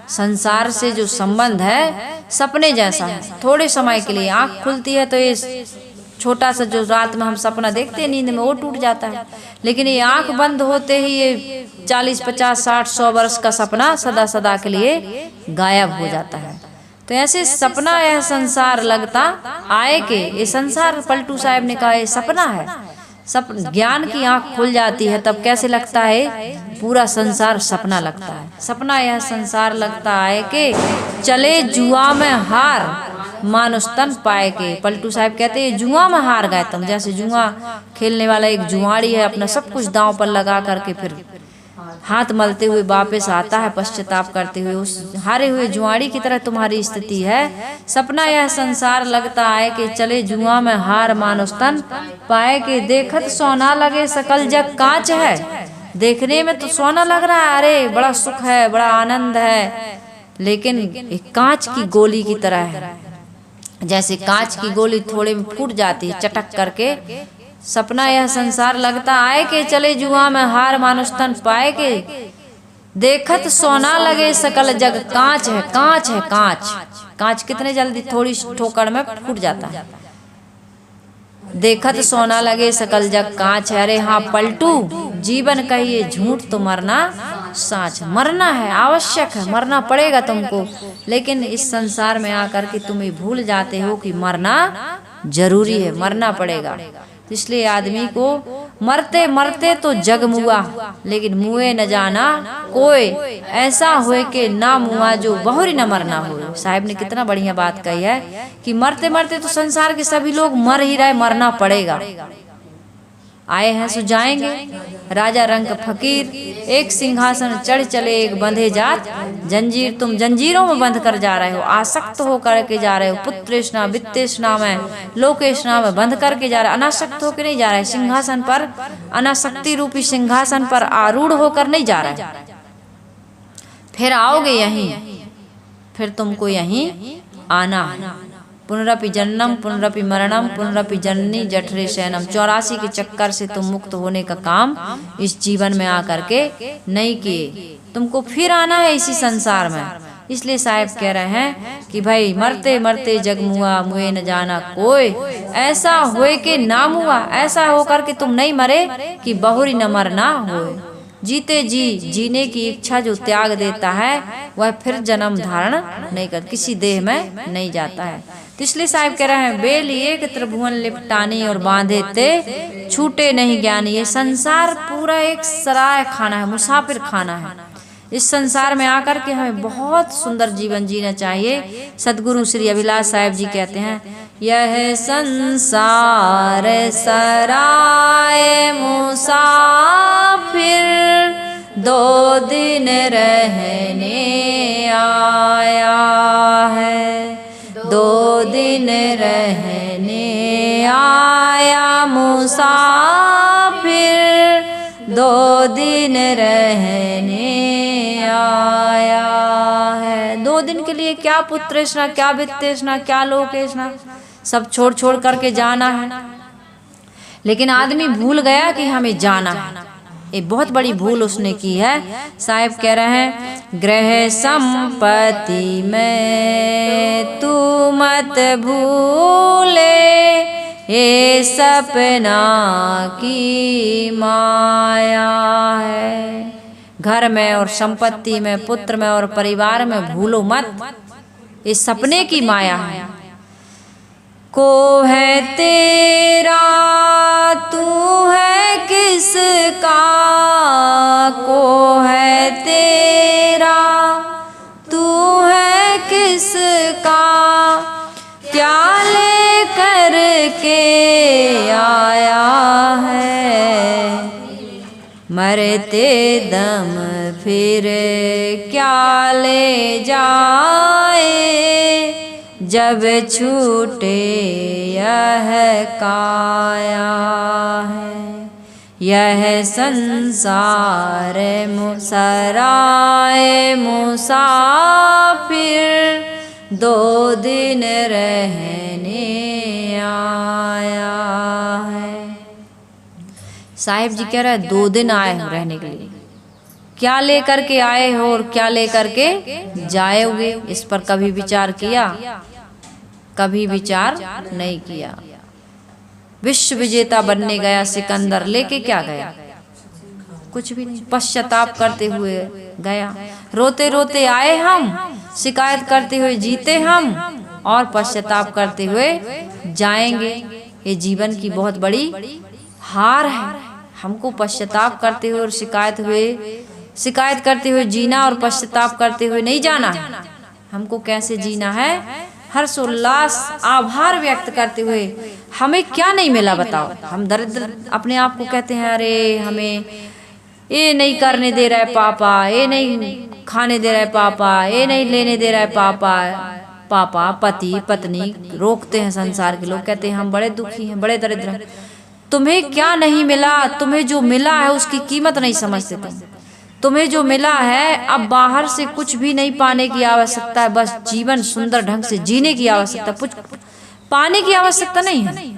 संसार से जो संबंध है सपने जैसा है। थोड़े समय के लिए आंख खुलती है तो ये छोटा सा जो रात में हम सपना देखते हैं नींद में, वो टूट जाता है। लेकिन ये आंख बंद होते ही ये 40, 50, 60, 100 वर्ष का सपना सदा सदा के लिए गायब हो जाता है। तो ऐसे सपना यह संसार लगता आए के, ये संसार पलटू साहब ने कहा ये सपना है। ज्ञान की आंख खुल जाती है तब कैसे लगता है, पूरा संसार सपना लगता है। सपना यह संसार लगता है कि चले जुआ में हार, मानुष तन पाए के। पलटू साहब कहते हैं जुआ में हार गए तुम। जैसे जुआ खेलने वाला एक जुआड़ी है, अपना सब कुछ दांव पर लगा करके फिर हाथ मलते हुए वापस आता है पश्चाताप करते हुए, उस हारे हुए जुआड़ी की तरह तुम्हारी स्थिति है। सपना यह संसार लगता है कि चले जुआ में हार, मानुष तन पाए के। देखत सोना लगे सकल जग कांच है। देखने में तो सोना लग रहा है, अरे बड़ा सुख है, बड़ा आनंद है, लेकिन एक कांच की गोली की तरह है। जैसे कांच की गोली थोड़े में फूट जाती है चटक करके, सपना यह संसार लगता आए के चले जुआ में हार, मानुष तन पाए के। देखत सोना लगे सकल जग कांच है, कांच है, कांच। कांच कितने जल्दी थोड़ी ठोकर में फूट जाता है। देखत सोना लगे सकल जग कांच है। अरे हाँ पलटू, जीवन कहिए झूठ तो मरना साँच। मरना है, आवश्यक है, मरना पड़ेगा तुमको। लेकिन इस संसार में आकर के तुम ये भूल जाते हो कि मरना जरूरी है, मरना पड़ेगा। इसलिए आदमी को मरते मरते तो जग मुआ, लेकिन मुए न जाना कोई। ऐसा होए कि ना मुआ जो बहुरी न मरना हो। साहब ने कितना बढ़िया बात कही है कि मरते मरते तो संसार के सभी लोग मर ही रहे, मरना पड़ेगा। आए हैं सो जाएंगे। राजा रंग फकीर एक सिंहासन चढ़ चले, एक बंधे जात जंजीर। तुम जंजीरों में बंध कर जा रहे हो, आसक्त होकर के जा रहे हो। पुत्रेष्णा वित्तेष्णा में, लोकेष्णा में बंध करके जा रहे हो, अनासक्त होकर नहीं जा रहे। सिंहासन पर, अनासक्ति रूपी सिंहासन पर आरूढ़ होकर नहीं जा रहे। फिर आओगे यहीं, फिर तुमको यहीं आना है। पुनरपि जन्नम पुनरपि मरणम पुनरपि जननी जठरे शयनम। 84 के चक्कर से तुम मुक्त होने का काम इस जीवन में आकर के नहीं किए, तुमको फिर आना है इसी संसार में। इसलिए साहब कह रहे हैं कि भाई मरते मरते जग मुआ, मुए न जाना कोई। ऐसा होए के ना मुआ, ऐसा होकर के तुम नहीं मरे कि बहुरी न मरना होए। जीते जी जीने की इच्छा जो त्याग देता है वह फिर जन्म धारण नहीं कर, किसी देह में नहीं जाता है। तो इसलिए साहिब कह रहे हैं, बेल एक त्रिभुवन लिपटानी और बांधे ते छूटे नहीं ज्ञानी। ये संसार पूरा एक सराय खाना है, मुसाफिर खाना है। इस संसार में आकर के हमें बहुत सुंदर जीवन जीना चाहिए। सदगुरु श्री अभिलाष साहिब जी कहते हैं, यह संसार सराय मुसाफिर दो दिन रहने आया है, दो दिन रहने आया मुसाफिर, दो दिन रहने आया है। 2 दिन के लिए क्या पुत्रेष्णा, क्या वित्तेष्णा, क्या लोकेष्णा, सब छोड़ छोड़ करके जाना है। लेकिन आदमी भूल गया कि हमें जाना है। एक बहुत बड़ी भूल उसने की है। साहिब कह रहे हैं, ग्रह संपत्ति में तू मत भूले, ये सपना की माया है। घर में और संपत्ति में, पुत्र में और परिवार में भूलो मत, ये सपने की माया है। को है तेरा तू है किसका, को है तेरा तू है किसका, क्या ले कर के आया है, मरते दम फिर क्या ले जाए, जब छूटे यह काया है। यह संसार सराय मुसाफिर 2 दिन रहने आया है। साहिब जी कह रहे हैं, 2 दिन आए हो रहने के लिए, क्या लेकर के आए हो और क्या लेकर के जाओगे, इस पर कभी विचार किया? कभी विचार नहीं किया। विश्व विजेता बनने गया सिकंदर, लेके क्या गया? कुछ भी नहीं। पश्चाताप करते हुए गया। रोते रोते आए हम, शिकायत करते हुए जीते हम, और पश्चाताप करते हुए जाएंगे। ये जीवन की बहुत बड़ी हार है। हमको पश्चाताप करते हुए और शिकायत करते हुए जीना और पश्चाताप करते हुए नहीं जाना। हमको कैसे जीना है? हर्ष उल्लास आभार व्यक्त करते हुए। हमें क्या नहीं मिला बताओ? हम दरिद्र अपने आप को कहते हैं, अरे हमें ये नहीं करने दे रहा है पापा, ये नहीं खाने दे रहा है पापा, ये नहीं लेने दे रहा है पापा। पापा, पति, पत्नी रोकते हैं संसार के लोग, कहते हैं हम बड़े दुखी हैं, बड़े दरिद्र हैं। तुम्हें क्या नहीं मिला? तुम्हें जो मिला है उसकी कीमत नहीं समझते तुम। तुम्हें जो मिला है, अब बाहर से कुछ भी नहीं पाने की आवश्यकता है, बस जीवन सुंदर ढंग से जीने की आवश्यकता, कुछ पाने की आवश्यकता नहीं है।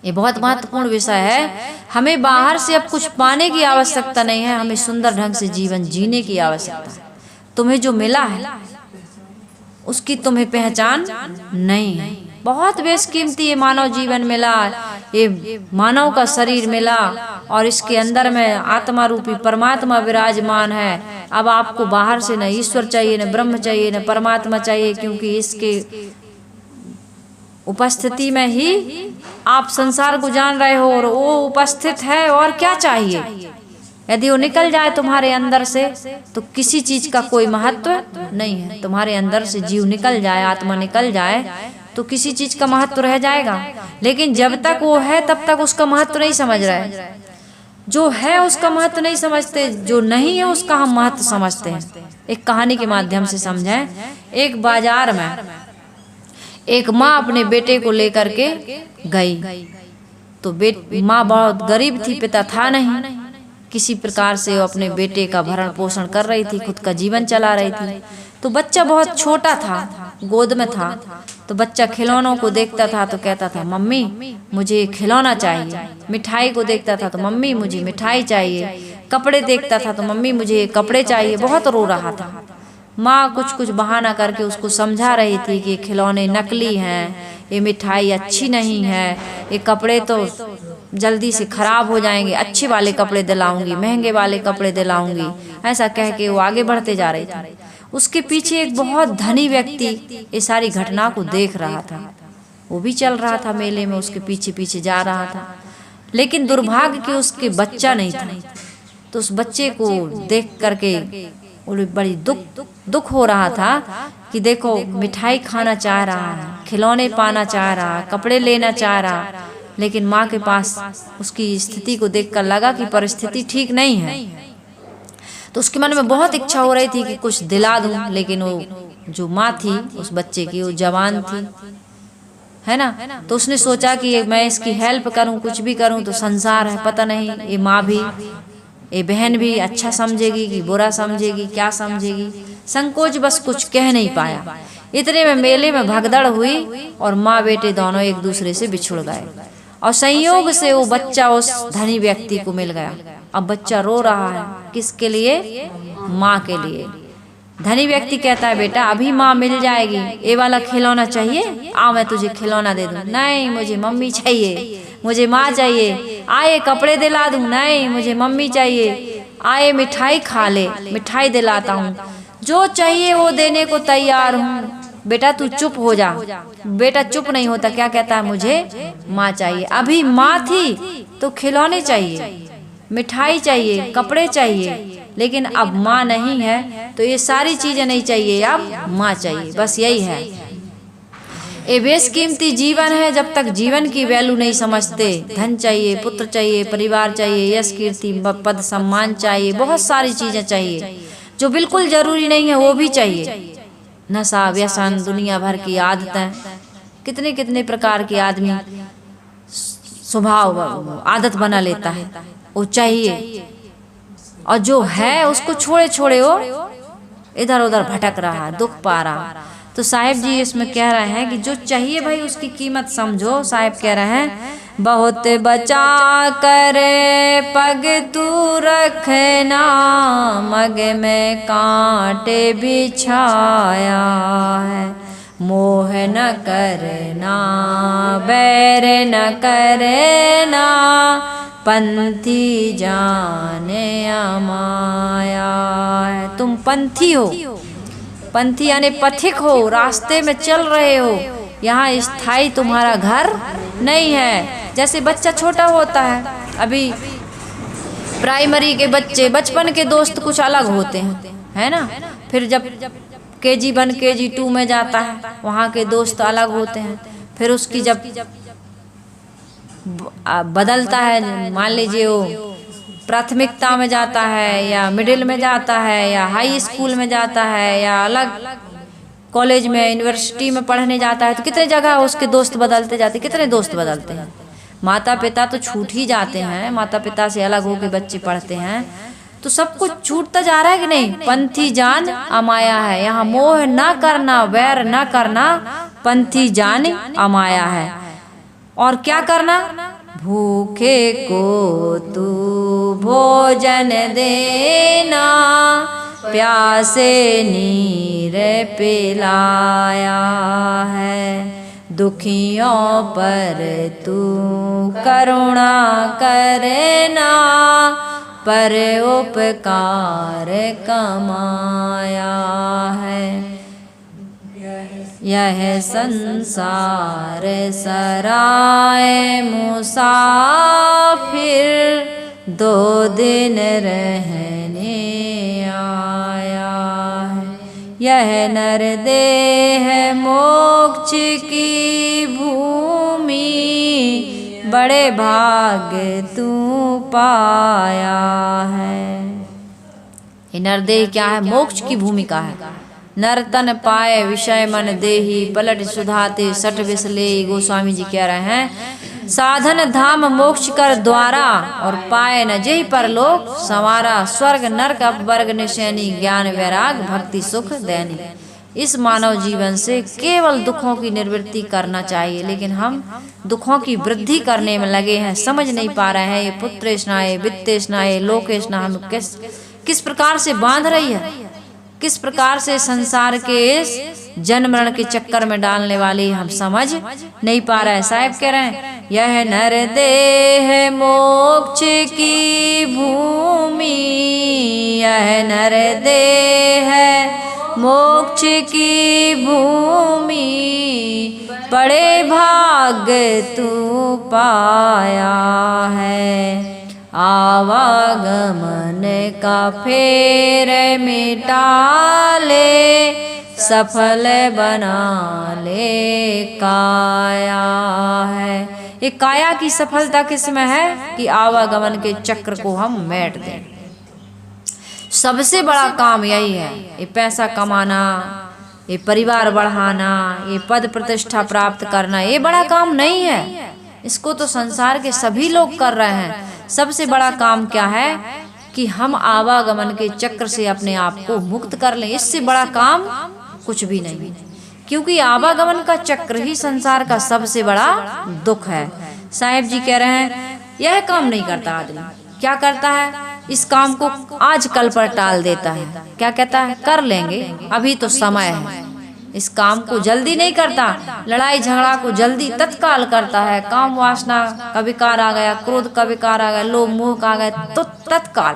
ये बहुत महत्वपूर्ण विषय है। हमें बाहर से अब कुछ पाने की आवश्यकता नहीं है, हमें सुंदर ढंग से जीवन जीने की आवश्यकता है। तुम्हें जो मिला है उसकी तुम्हें पहचान नहीं है। बहुत बेशकीमती ये मानव जीवन मिला, ये मानव का शरीर मिला, और इसके अंदर में आत्मा रूपी परमात्मा विराजमान है। अब आपको बाहर से न ईश्वर चाहिए, न ब्रह्म चाहिए, न परमात्मा चाहिए, क्योंकि इसके उपस्थिति में ही आप संसार को जान रहे हो और वो उपस्थित है। और क्या चाहिए? यदि वो निकल जाए तुम्हारे अंदर से तो किसी चीज का कोई महत्व नहीं है। तुम्हारे अंदर से जीव निकल जाए, आत्मा निकल जाए तो किसी चीज का महत्व रह जाएगा। लेकिन जब तक वो है तब तक उसका महत्व नहीं समझ रहे। जो है उसका महत्व नहीं समझते, जो नहीं है उसका हम महत्व समझते हैं। एक कहानी के माध्यम से समझें। एक बाजार में एक माँ अपने बेटे को लेकर के गई, तो माँ बहुत गरीब थी, पिता था नहीं। किसी प्रकार से वो अपने बेटे का भरण पोषण कर रही थी, खुद का जीवन चला रही थी। तो बच्चा बहुत छोटा था, गोद में था। तो बच्चा खिलौनों को देखता था तो कहता था, मम्मी मुझे खिलौना चाहिए। मिठाई को देखता था तो मम्मी मुझे मिठाई चाहिए। कपड़े देखता था तो मम्मी मुझे कपड़े चाहिए। बहुत रो रहा था। माँ कुछ कुछ बहाना करके उसको समझा रही थी कि खिलौने नकली हैं, ये मिठाई अच्छी नहीं है, ये कपड़े तो जल्दी से खराब हो जाएंगे, अच्छे वाले कपड़े दिलाऊंगी, महंगे वाले कपड़े दिलाऊंगी, ऐसा कह के वो आगे बढ़ते जा रही थी। उसके पीछे एक बहुत धनी व्यक्ति ये सारी घटना को देख रहा था। वो भी चल रहा था मेले में, उसके पीछे पीछे जा रहा था, लेकिन दुर्भाग्य कि उसके बच्चा नहीं था। तो उस बच्चे को देख करके बड़ी दुख हो रहा था कि देखो मिठाई खाना चाह रहा है, खिलौने पाना चाह रहा, कपड़े लेना चाह रहा, लेकिन माँ के पास उसकी स्थिति को देखकर लगा कि परिस्थिति ठीक नहीं है। तो उसके मन में बहुत इच्छा हो रही थी कि कुछ दिला दूं, लेकिन वो जो माँ थी उस बच्चे की, वो जवान थी, है ना। तो उसने सोचा कि मैं इसकी हेल्प करूं, कुछ भी करूं, तो संसार है, पता नहीं ये माँ भी, ये बहन भी अच्छा समझेगी कि बुरा समझेगी, क्या समझेगी। संकोच बस कुछ कह नहीं पाया। इतने में मेले में भगदड़ हुई और माँ बेटे दोनों एक दूसरे से बिछुड़ गए और संयोग से वो बच्चा उस धनी व्यक्ति को मिल गया। अब बच्चा रो रहा है, किसके लिए? माँ के लिए। धनी व्यक्ति कहता है बेटा अभी माँ मिल जाएगी, ये वाला खिलौना चाहिए, आ मैं तुझे खिलौना दे दूं। नहीं मुझे मम्मी चाहिए, मुझे माँ चाहिए। आए कपड़े दिला दूं। नहीं मुझे मम्मी चाहिए। आए मिठाई खा ले, मिठाई दिलाता हूँ, जो चाहिए वो देने को तैयार हूँ। बेटा तू चुप हो जा। बेटा चुप नहीं होता, क्या कहता है? मुझे माँ चाहिए। अभी माँ थी तो खिलौने चाहिए, मिठाई चाहिए, कपड़े चाहिए, लेकिन अब माँ नहीं है तो ये सारी चीजें नहीं चाहिए, अब माँ चाहिए। बस यही है। ये बेशकीमती जीवन है, जब तक जीवन की वैल्यू नहीं समझते। धन चाहिए, पुत्र चाहिए, परिवार चाहिए, यश कीर्ति पद सम्मान चाहिए, बहुत सारी चीजें चाहिए जो बिल्कुल जरूरी नहीं है वो भी चाहिए। नशा व्यसन, दुनिया भर की आदतें, कितने कितने प्रकार के आदमी स्वभाव आदत बना लेता है, वो चाहिए। और जो है उसको छोड़े छोड़े वो इधर उधर भटक रहा है, दुख पा रहा। तो साहिब जी इसमें कह रहे हैं कि जो चाहिए भाई उसकी कीमत समझो। साहिब कह रहे हैं बहुत बचा करे पग तू रखना, मग में कांटे बिछाया है। मोह न करना, बैर न करना, पंथी जाने अमाया है। तुम पंथी हो, पंथी यानी पथिक हो, रास्ते में चल रहे हो, यहाँ स्थायी तुम्हारा घर नहीं है। जैसे बच्चा छोटा होता है, अभी प्राइमरी के बच्चे बचपन के दोस्त कुछ अलग होते हैं, है ना। फिर जब KG 1 KG 2 में जाता है, वहाँ के दोस्त अलग होते हैं। फिर उसकी जब बदलता है, मान लीजिए वो प्राथमिकता में जाता है या मिडिल में जाता है या हाई स्कूल में जाता है या अलग कॉलेज में यूनिवर्सिटी में पढ़ने जाता है, तो कितने जगह उसके दोस्त बदलते जाते, कितने दोस्त बदलते हैं। माता पिता तो छूट ही जाते हैं, माता पिता से अलग होकर बच्चे पढ़ते हैं, तो सब कुछ छूटता जा रहा है कि नहीं। पंथी जान अमाया है, यहाँ मोह न करना, वैर न करना, पंथी जान अमाया है। और क्या करना? भूखे को तू भोजन देना, प्यासे नीर पिलाया है। दुखियों पर तू करुणा करना, पर उपकार कमाया है। यह संसार सराय मुसाफिर, 2 दिन रहने आया है। यह नर देह मोक्ष की भूमि, बड़े भाग तू पाया है। ये नरदेह क्या है? मोक्ष की भूमिका है। नर तन पाए विषय मन देही, पलट सुधाते सठ विसले। गोस्वामी जी कह रहे हैं साधन धाम मोक्ष कर द्वारा, और पाए न जेहि पर लोक संवारा। स्वर्ग नरक अपवर्ग निशैनी, ज्ञान वैराग भक्ति सुख दैनी। इस मानव जीवन से केवल दुखों की निवृत्ति करना चाहिए, लेकिन हम दुखों की वृद्धि करने में लगे हैं, समझ नहीं पा रहे हैं। ये पुत्र स्नाए, वित्त स्नाए, लोक स्ना हम किस प्रकार से बांध रही है, किस प्रकार से संसार के इस जन्म मरण के चक्कर में डालने वाली हम समझ नहीं पा रहे हैं। साहब कह रहे हैं यह नर देह मोक्ष की भूमि, यह नर देह मोक्ष की भूमि, बड़े भाग्य तू पाया है। आवागमन का फेर मिटा ले, सफल बना ले काया है। ये काया की सफलता किसमें है कि आवागमन के चक्र को हम मेट दें। सबसे बड़ा काम यही है। ये पैसा कमाना, ये परिवार बढ़ाना, ये पद प्रतिष्ठा प्राप्त करना, ये बड़ा काम नहीं है। इसको तो संसार के सभी लोग कर रहे हैं। सबसे बड़ा काम क्या है कि हम आवागमन के चक्र से अपने आप को मुक्त कर लें। इससे बड़ा काम कुछ भी नहीं, क्योंकि आवागमन का चक्र ही संसार का सबसे बड़ा दुख है। साहिब जी कह रहे हैं यह काम नहीं करता आदमी, क्या करता है, इस काम को आज कल पर टाल देता है। क्या कहता है, कर लेंगे, अभी तो समय है। इस काम को जल्दी नहीं करता, लड़ाई झगड़ा को जल्दी तत्काल करता है। काम वासना का विकार आ गया, क्रोध का विकार आ गया, लोभ मोह का आ गया, तो तत्काल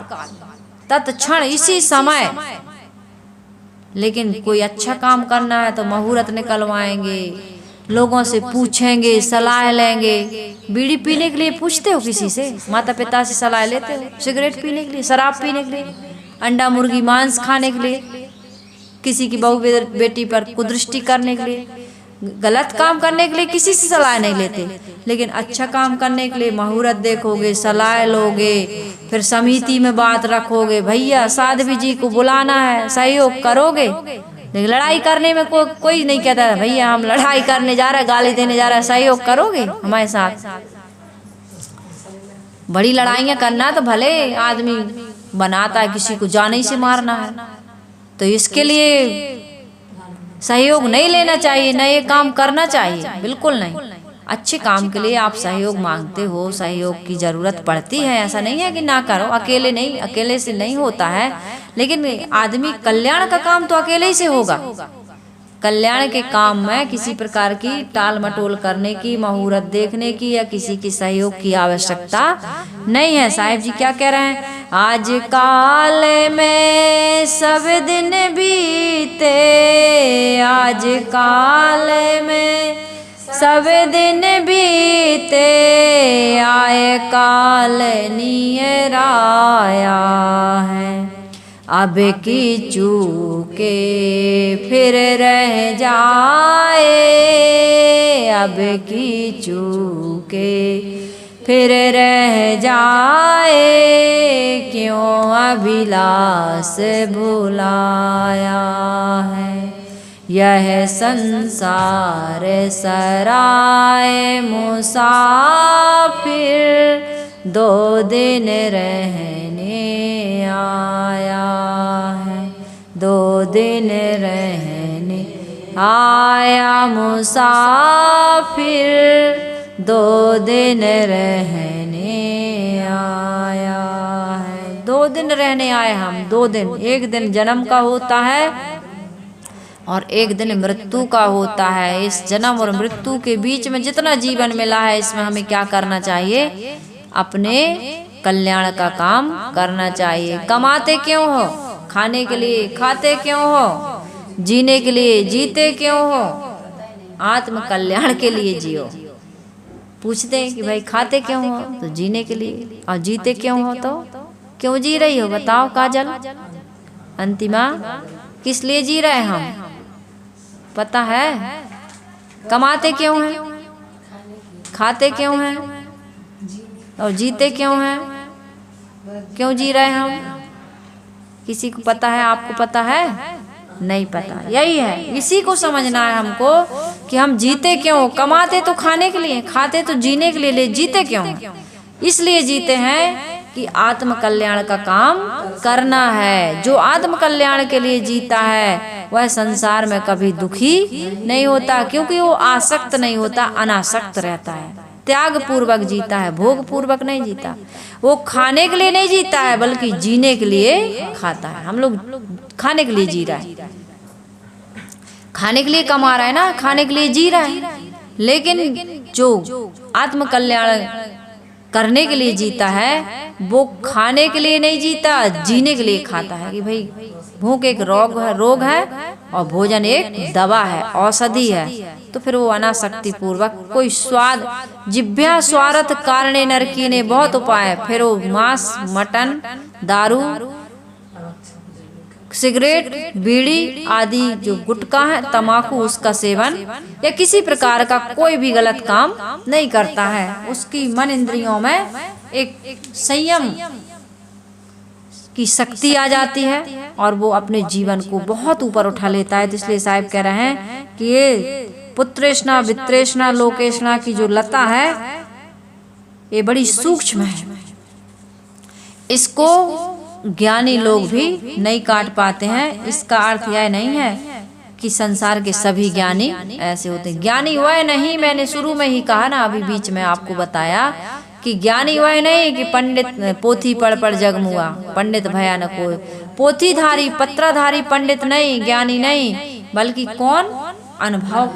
तत्क्षण इसी समय। लेकिन कोई अच्छा काम करना है तो मुहूर्त निकलवाएंगे, लोगों से पूछेंगे, सलाह लेंगे। बीड़ी पीने के लिए पूछते हो किसी से, माता पिता से सलाह लेते हो? सिगरेट पीने के लिए, शराब पीने के लिए, अंडा मुर्गी मांस खाने के लिए, किसी की बहू बेटी पर कुदृष्टि करने के लिए, गलत काम करने के लिए किसी से सलाह नहीं लेते। लेकिन अच्छा काम करने के लिए मुहूर्त देखोगे, सलाह लोगे, फिर समिति में बात रखोगे, भैया साध्वी जी को बुलाना है, सहयोग करोगे। लेकिन लड़ाई करने में कोई नहीं कहता भैया हम लड़ाई करने जा रहे हैं, गाली देने जा रहे हैं, सहयोग करोगे हमारे साथ। बड़ी लड़ाइयाँ करना तो भले आदमी बनाता है, किसी को जाने से मारना है, तो इसके लिए सहयोग नहीं लेना चाहिए, न ये काम करना चाहिए, बिल्कुल नहीं। अच्छे काम के लिए आप सहयोग मांगते हो, सहयोग की जरूरत पड़ती है, ऐसा नहीं है कि ना करो। अकेले नहीं, अकेले से नहीं होता है, लेकिन आदमी कल्याण का काम तो अकेले ही से होगा। कल्याण के काम में किसी प्रकार की टाल मटोल करने की, मुहूर्त देखने की या किसी की सहयोग की आवश्यकता नहीं है। साहिब जी क्या कह रहे हैं, आज काल में सब दिन बीते, आज काल में सब दिन बीते, आए काल नियर आया है। अब की चूके फिर रह जाए, अब की चूके फिर रह जाए, क्यों अभिलाष भुलाया है। यह संसार सराय मुसाफिर, दो दिन रहने आया है, दो दिन रहने आया मुसाफिर, दो दिन रहने आया है। 2 दिन रहने आए हम, 2 दिन। एक दिन जन्म का होता है और एक दिन मृत्यु का होता है। इस जन्म और मृत्यु के बीच में जितना जीवन मिला है, इसमें हमें क्या करना चाहिए, अपने कल्याण का काम करना चाहिए। कमाते क्यों हो, खाने के लिए। खाते क्यों हो, जीने के लिए। जीते क्यों हो, आत्म कल्याण के लिए जियो। पूछते हैं कि भाई खाते क्यों हो, तो जीने के लिए। और जीते क्यों हो, तो क्यों जी रही हो, बताओ काजल अंतिमा, किस लिए जी रहे हम, पता है? कमाते क्यों हैं, खाते क्यों हैं और जीते क्यों हैं, क्यों जी रहे हम? किसी को पता है? आपको पता है? नहीं पता। यही है, इसी को समझना है हमको कि हम जीते क्यों। कमाते तो खाने के लिए, खाते तो जीने के लिए, जीते क्यों? इसलिए जीते हैं कि आत्म कल्याण का काम करना है। जो आत्म कल्याण के लिए जीता है वह संसार में कभी दुखी नहीं होता, क्योंकि वो आसक्त नहीं होता, अनासक्त रहता है। त्याग पूर्वक जीता है, भोग पूर्वक नहीं जीता। वो खाने के लिए नहीं जीता है, बल्कि जीने के लिए खाता है। हम लोग खाने के लिए जी रहा है, खाने के लिए कमा रहा है ना, खाने के लिए जी रहा है। लेकिन जो आत्म कल्याण करने के लिए जीता है वो खाने के लिए नहीं जीता, जीने के लिए खाता है। कि भाई भूख एक रोग है और भोजन एक दवा है, औषधि है। तो फिर वो अनासक्ति पूर्वक कोई स्वाद जिभ्या स्वार्थ कारणे नरकी ने बहुत उपाय, फिर वो मांस, मटन, दारू, सिगरेट, बीड़ी आदि जो गुटखा है, तमाकू, उसका सेवन या किसी प्रकार का कोई भी गलत काम नहीं करता है। उसकी मन इंद्रियों में एक संयम की शक्ति आ जाती है और वो अपने जीवन को बहुत ऊपर उठा लेता है। तो इसलिए साहिब कह रहे हैं कि ये पुत्रेष्णा, वित्रेष्णा, लोकेष्णा की जो लता है ये बड़ी सूक्ष्म है। इसको ज्ञानी लोग भी नहीं काट पाते हैं। इसका अर्थ यह नहीं है कि संसार के सभी ज्ञानी ऐसे होते हैं। ज्ञानी वह नहीं, मैंने शुरू में ही कहा ना, अभी बीच में आपको बताया कि ज्ञानी वह नहीं कि पंडित पोथी पढ़ जग मुआ, पंडित भयानक हो। पोथीधारी पत्राधारी पंडित नहीं, ज्ञानी नहीं, बल्कि कौन? अनुभव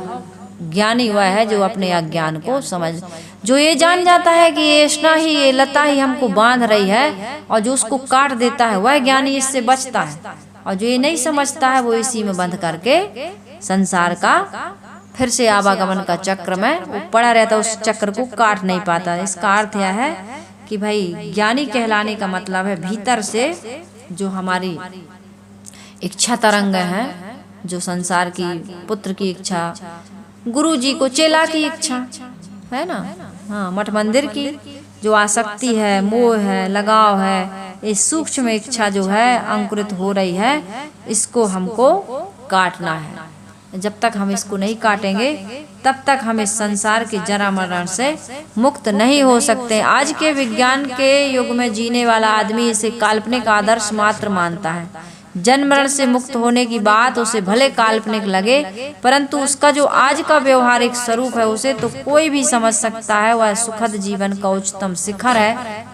ज्ञानी वह है जो अपने अज्ञान को समझ, जो ये जान जाता है कि ये ऐसा ही, ये लता ही हमको बांध रही है और जो उसको काट देता है वह ज्ञानी इससे बचता है। और जो ये नहीं समझता है वो इसी में बंध करके संसार का फिर से आवागमन का चक्र में वो पड़ा रहता, उस चक्र को काट नहीं पाता। इसका अर्थ यह है कि भाई ज्ञानी कहलाने का मतलब है भीतर से जो हमारी इच्छा तरंग है, जो संसार की पुत्र की इच्छा, गुरु जी को चेला की इच्छा है ना, हाँ, मठ मंदिर की जो आसक्ति है, मोह है, लगाव है, इस सूक्ष्म इच्छा जो है अंकुरित हो रही है, इसको हमको काटना है। जब तक हम इसको नहीं काटेंगे तब तक हम इस संसार के जरा मरण से मुक्त नहीं हो सकते। आज के विज्ञान के युग में जीने वाला आदमी इसे काल्पनिक आदर्श मात्र मानता है। जन्म मरण से मुक्त होने की बात उसे भले काल्पनिक लगे, परंतु उसका जो आज का व्यवहारिक स्वरूप है उसे तो कोई भी समझ सकता है। वह सुखद जीवन का उच्चतम शिखर है।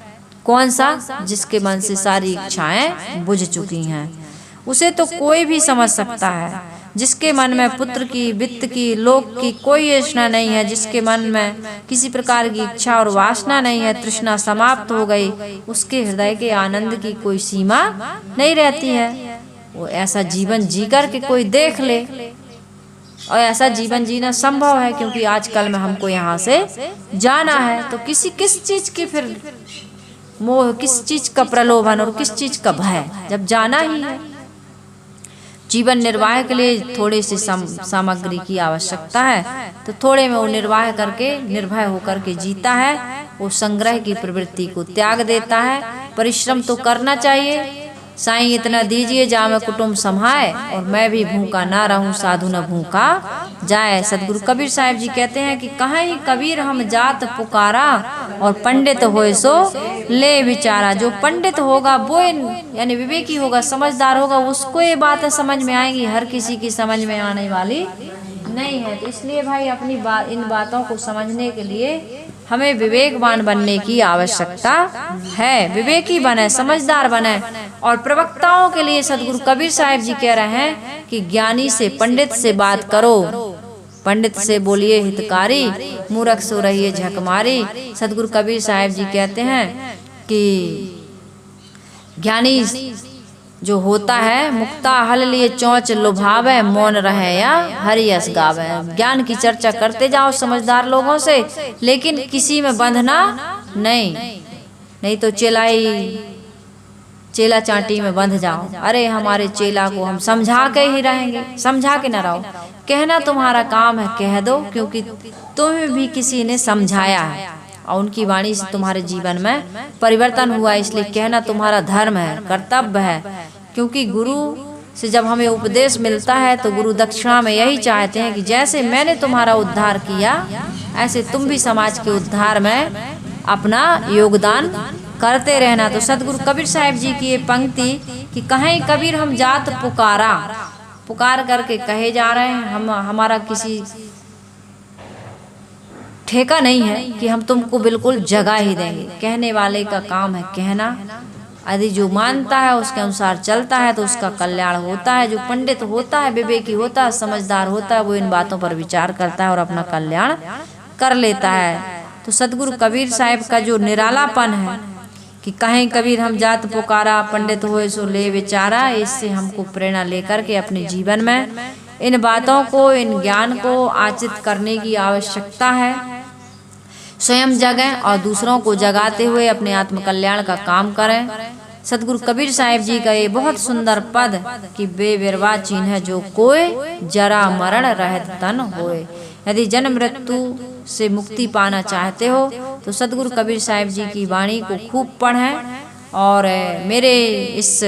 कौन सा? जिसके मन से सारी इच्छाएं बुझ चुकी हैं, उसे तो कोई भी समझ सकता है। जिसके मन में पुत्र की, वित्त की, लोक की कोई तृष्णा नहीं है, जिसके मन में किसी प्रकार की इच्छा और वासना नहीं है, तृष्णा समाप्त हो गई, उसके हृदय के आनंद की कोई सीमा नहीं रहती है। वो ऐसा जीवन जी कर के कोई देख ले, और ऐसा जीवन जीना संभव है क्योंकि आजकल में हमको यहाँ से जाना है। तो किस चीज की फिर मोह, किस चीज का प्रलोभन और किस चीज का भय, जब जाना ही है। जीवन निर्वाह के लिए थोड़े से सामग्री की आवश्यकता है, तो थोड़े में वो निर्वाह करके निर्भय होकर के जीता है। वो संग्रह की प्रवृत्ति को त्याग देता है। परिश्रम तो करना चाहिए। साईं इतना दीजिए जा मैं कुटुंब संभाए, और मैं भी भूखा ना रहूं, साधु न भूखा जाए। सदगुरु कबीर साहिब जी कहते हैं कि कहीं कबीर हम जात पुकारा, और पंडित होए सो ले विचारा। जो पंडित होगा वो यानी विवेकी होगा, समझदार होगा, उसको ये बातें समझ में आएंगी। हर किसी की समझ में आने वाली नहीं है। तो इसलिए भाई अपनी इन बातों को समझने के लिए हमें विवेकवान बनने की आवश्यकता है। विवेकी बने, समझदार बने। और प्रवक्ताओं के लिए सदगुरु कबीर साहिब जी कह रहे हैं कि ज्ञानी से, पंडित से बात करो, पंडित से बोलिए हितकारी, मूर्ख सो रहिए झकमारी। सदगुरु कबीर साहिब जी कहते हैं कि ज्ञानी जो होता है मुक्ता हल लिए चौंच लुभावे, मौन रहे या हरि यस गावे। ज्ञान की चर्चा करते जाओ समझदार लोगों से, लेकिन किसी में बंधना नहीं तो चेला चांटी में बंध जाओ। अरे हमारे चेला को हम समझा के ही रहेंगे, समझा के न रहो। कहना तुम्हारा काम है, कह दो, क्योंकि तुम्हें भी किसी ने समझाया है और उनकी वाणी से तुम्हारे जीवन में परिवर्तन हुआ, इसलिए कहना तुम्हारा धर्म है, कर्तव्य है। क्योंकि गुरु से जब हमें उपदेश मिलता है तो गुरु दक्षिणा में यही चाहते हैं कि जैसे मैंने तुम्हारा उद्धार किया, ऐसे तुम भी समाज के उद्धार में अपना योगदान करते रहना। तो सदगुरु कबीर साहिब जी की ये पंक्ति कि कहीं कबीर हम जात पुकारा, पुकार करके कहे जा रहे हैं। हमारा किसी ठेका नहीं है कि हम तुमको बिल्कुल जगह ही देंगे। कहने वाले का काम है कहना, यदि जो मानता है उसके अनुसार चलता है तो उसका कल्याण होता है। जो पंडित होता है, विवेकी होता है, समझदार होता है, वो इन बातों पर विचार करता है और अपना कल्याण कर लेता है। तो सदगुरु कबीर साहब का जो निरालापन है कि कहीं कबीर हम जात पुकारा, पंडित होए सो ले विचारा, इससे हमको प्रेरणा लेकर के अपने जीवन में इन बातों को, इन ज्ञान को आचित करने की आवश्यकता है। स्वयं जगें और दूसरों को जगाते हुए अपने आत्म कल्याण का काम करें। सदगुरु कबीर साहिब जी का ये बहुत सुंदर पद कि बेविरवा चिन्ह जो कोय, जरा मरण रहत तन होए। यदि जन्म मृत्यु से मुक्ति पाना चाहते हो तो सदगुरु कबीर साहिब जी की वाणी को खूब पढ़ें। और मेरे इस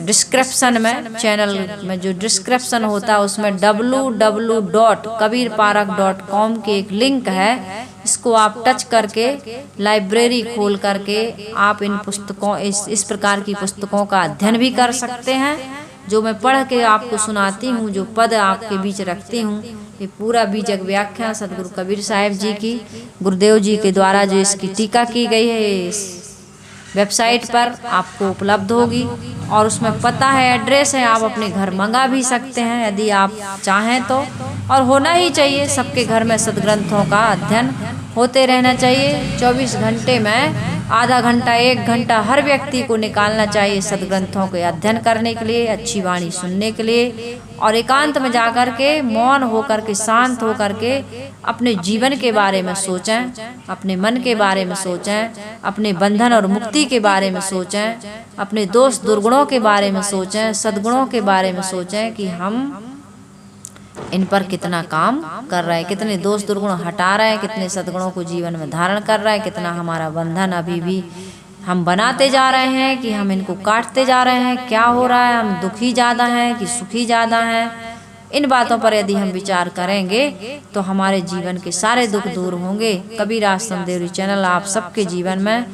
डिस्क्रिप्शन में, चैनल में जो डिस्क्रिप्शन होता है उसमें www.kabirparak.com के एक लिंक है, इसको आप टच करके लाइब्रेरी खोल करके आप इन पुस्तकों, इस प्रकार की पुस्तकों का अध्ययन भी कर सकते हैं। जो मैं पढ़ के आपको सुनाती हूँ, जो पद आपके बीच रखती हूँ, ये पूरा बीजक व्याख्या सदगुरु कबीर साहिब जी की, गुरुदेव जी के द्वारा जो इसकी टीका की गई है, इस वेबसाइट पर आपको उपलब्ध होगी और उसमें पता है, एड्रेस है, आप अपने घर मंगा भी सकते हैं यदि आप चाहें तो। और होना ही चाहिए, सबके घर में सदग्रंथों का अध्ययन होते रहना चाहिए। 24 घंटे में आधा घंटा, 1 घंटा हर व्यक्ति को निकालना चाहिए सदग्रंथों के अध्ययन करने के लिए, अच्छी वाणी सुनने के लिए और एकांत में जाकर के मौन होकर के, शांत होकर के अपने जीवन के बारे में सोचें, अपने मन के बारे में सोचें, अपने बंधन और मुक्ति के बारे में सोचें, अपने दोष दुर्गुणों के बारे में सोचें, सद्गुणों के बारे में सोचें कि हम इन पर कितना काम कर रहे हैं, कितने दोष दुर्गुण हटा रहे हैं, कितने सद्गुणों को जीवन में धारण कर रहे हैं, कितना हमारा बंधन अभी भी हम बनाते जा रहे हैं कि हम इनको काटते जा रहे हैं, क्या हो रहा है, हम दुखी ज़्यादा हैं कि सुखी ज़्यादा हैं। इन बातों पर यदि हम विचार करेंगे तो हमारे जीवन के सारे दुख दूर होंगे। कबीर आश्रम देवरी चैनल आप सबके जीवन में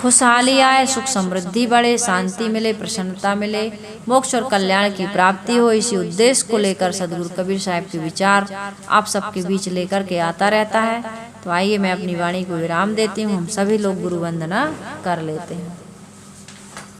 खुशहाली आए, सुख समृद्धि बढ़े, शांति मिले, प्रसन्नता मिले, मोक्ष और कल्याण की प्राप्ति हो, इसी उद्देश्य को लेकर सदगुरु कबीर साहब के विचार आप सबके बीच लेकर के आता रहता है। तो आइए मैं अपनी वाणी को विराम देती हूँ, हम सभी लोग गुरु वंदना कर लेते हैं।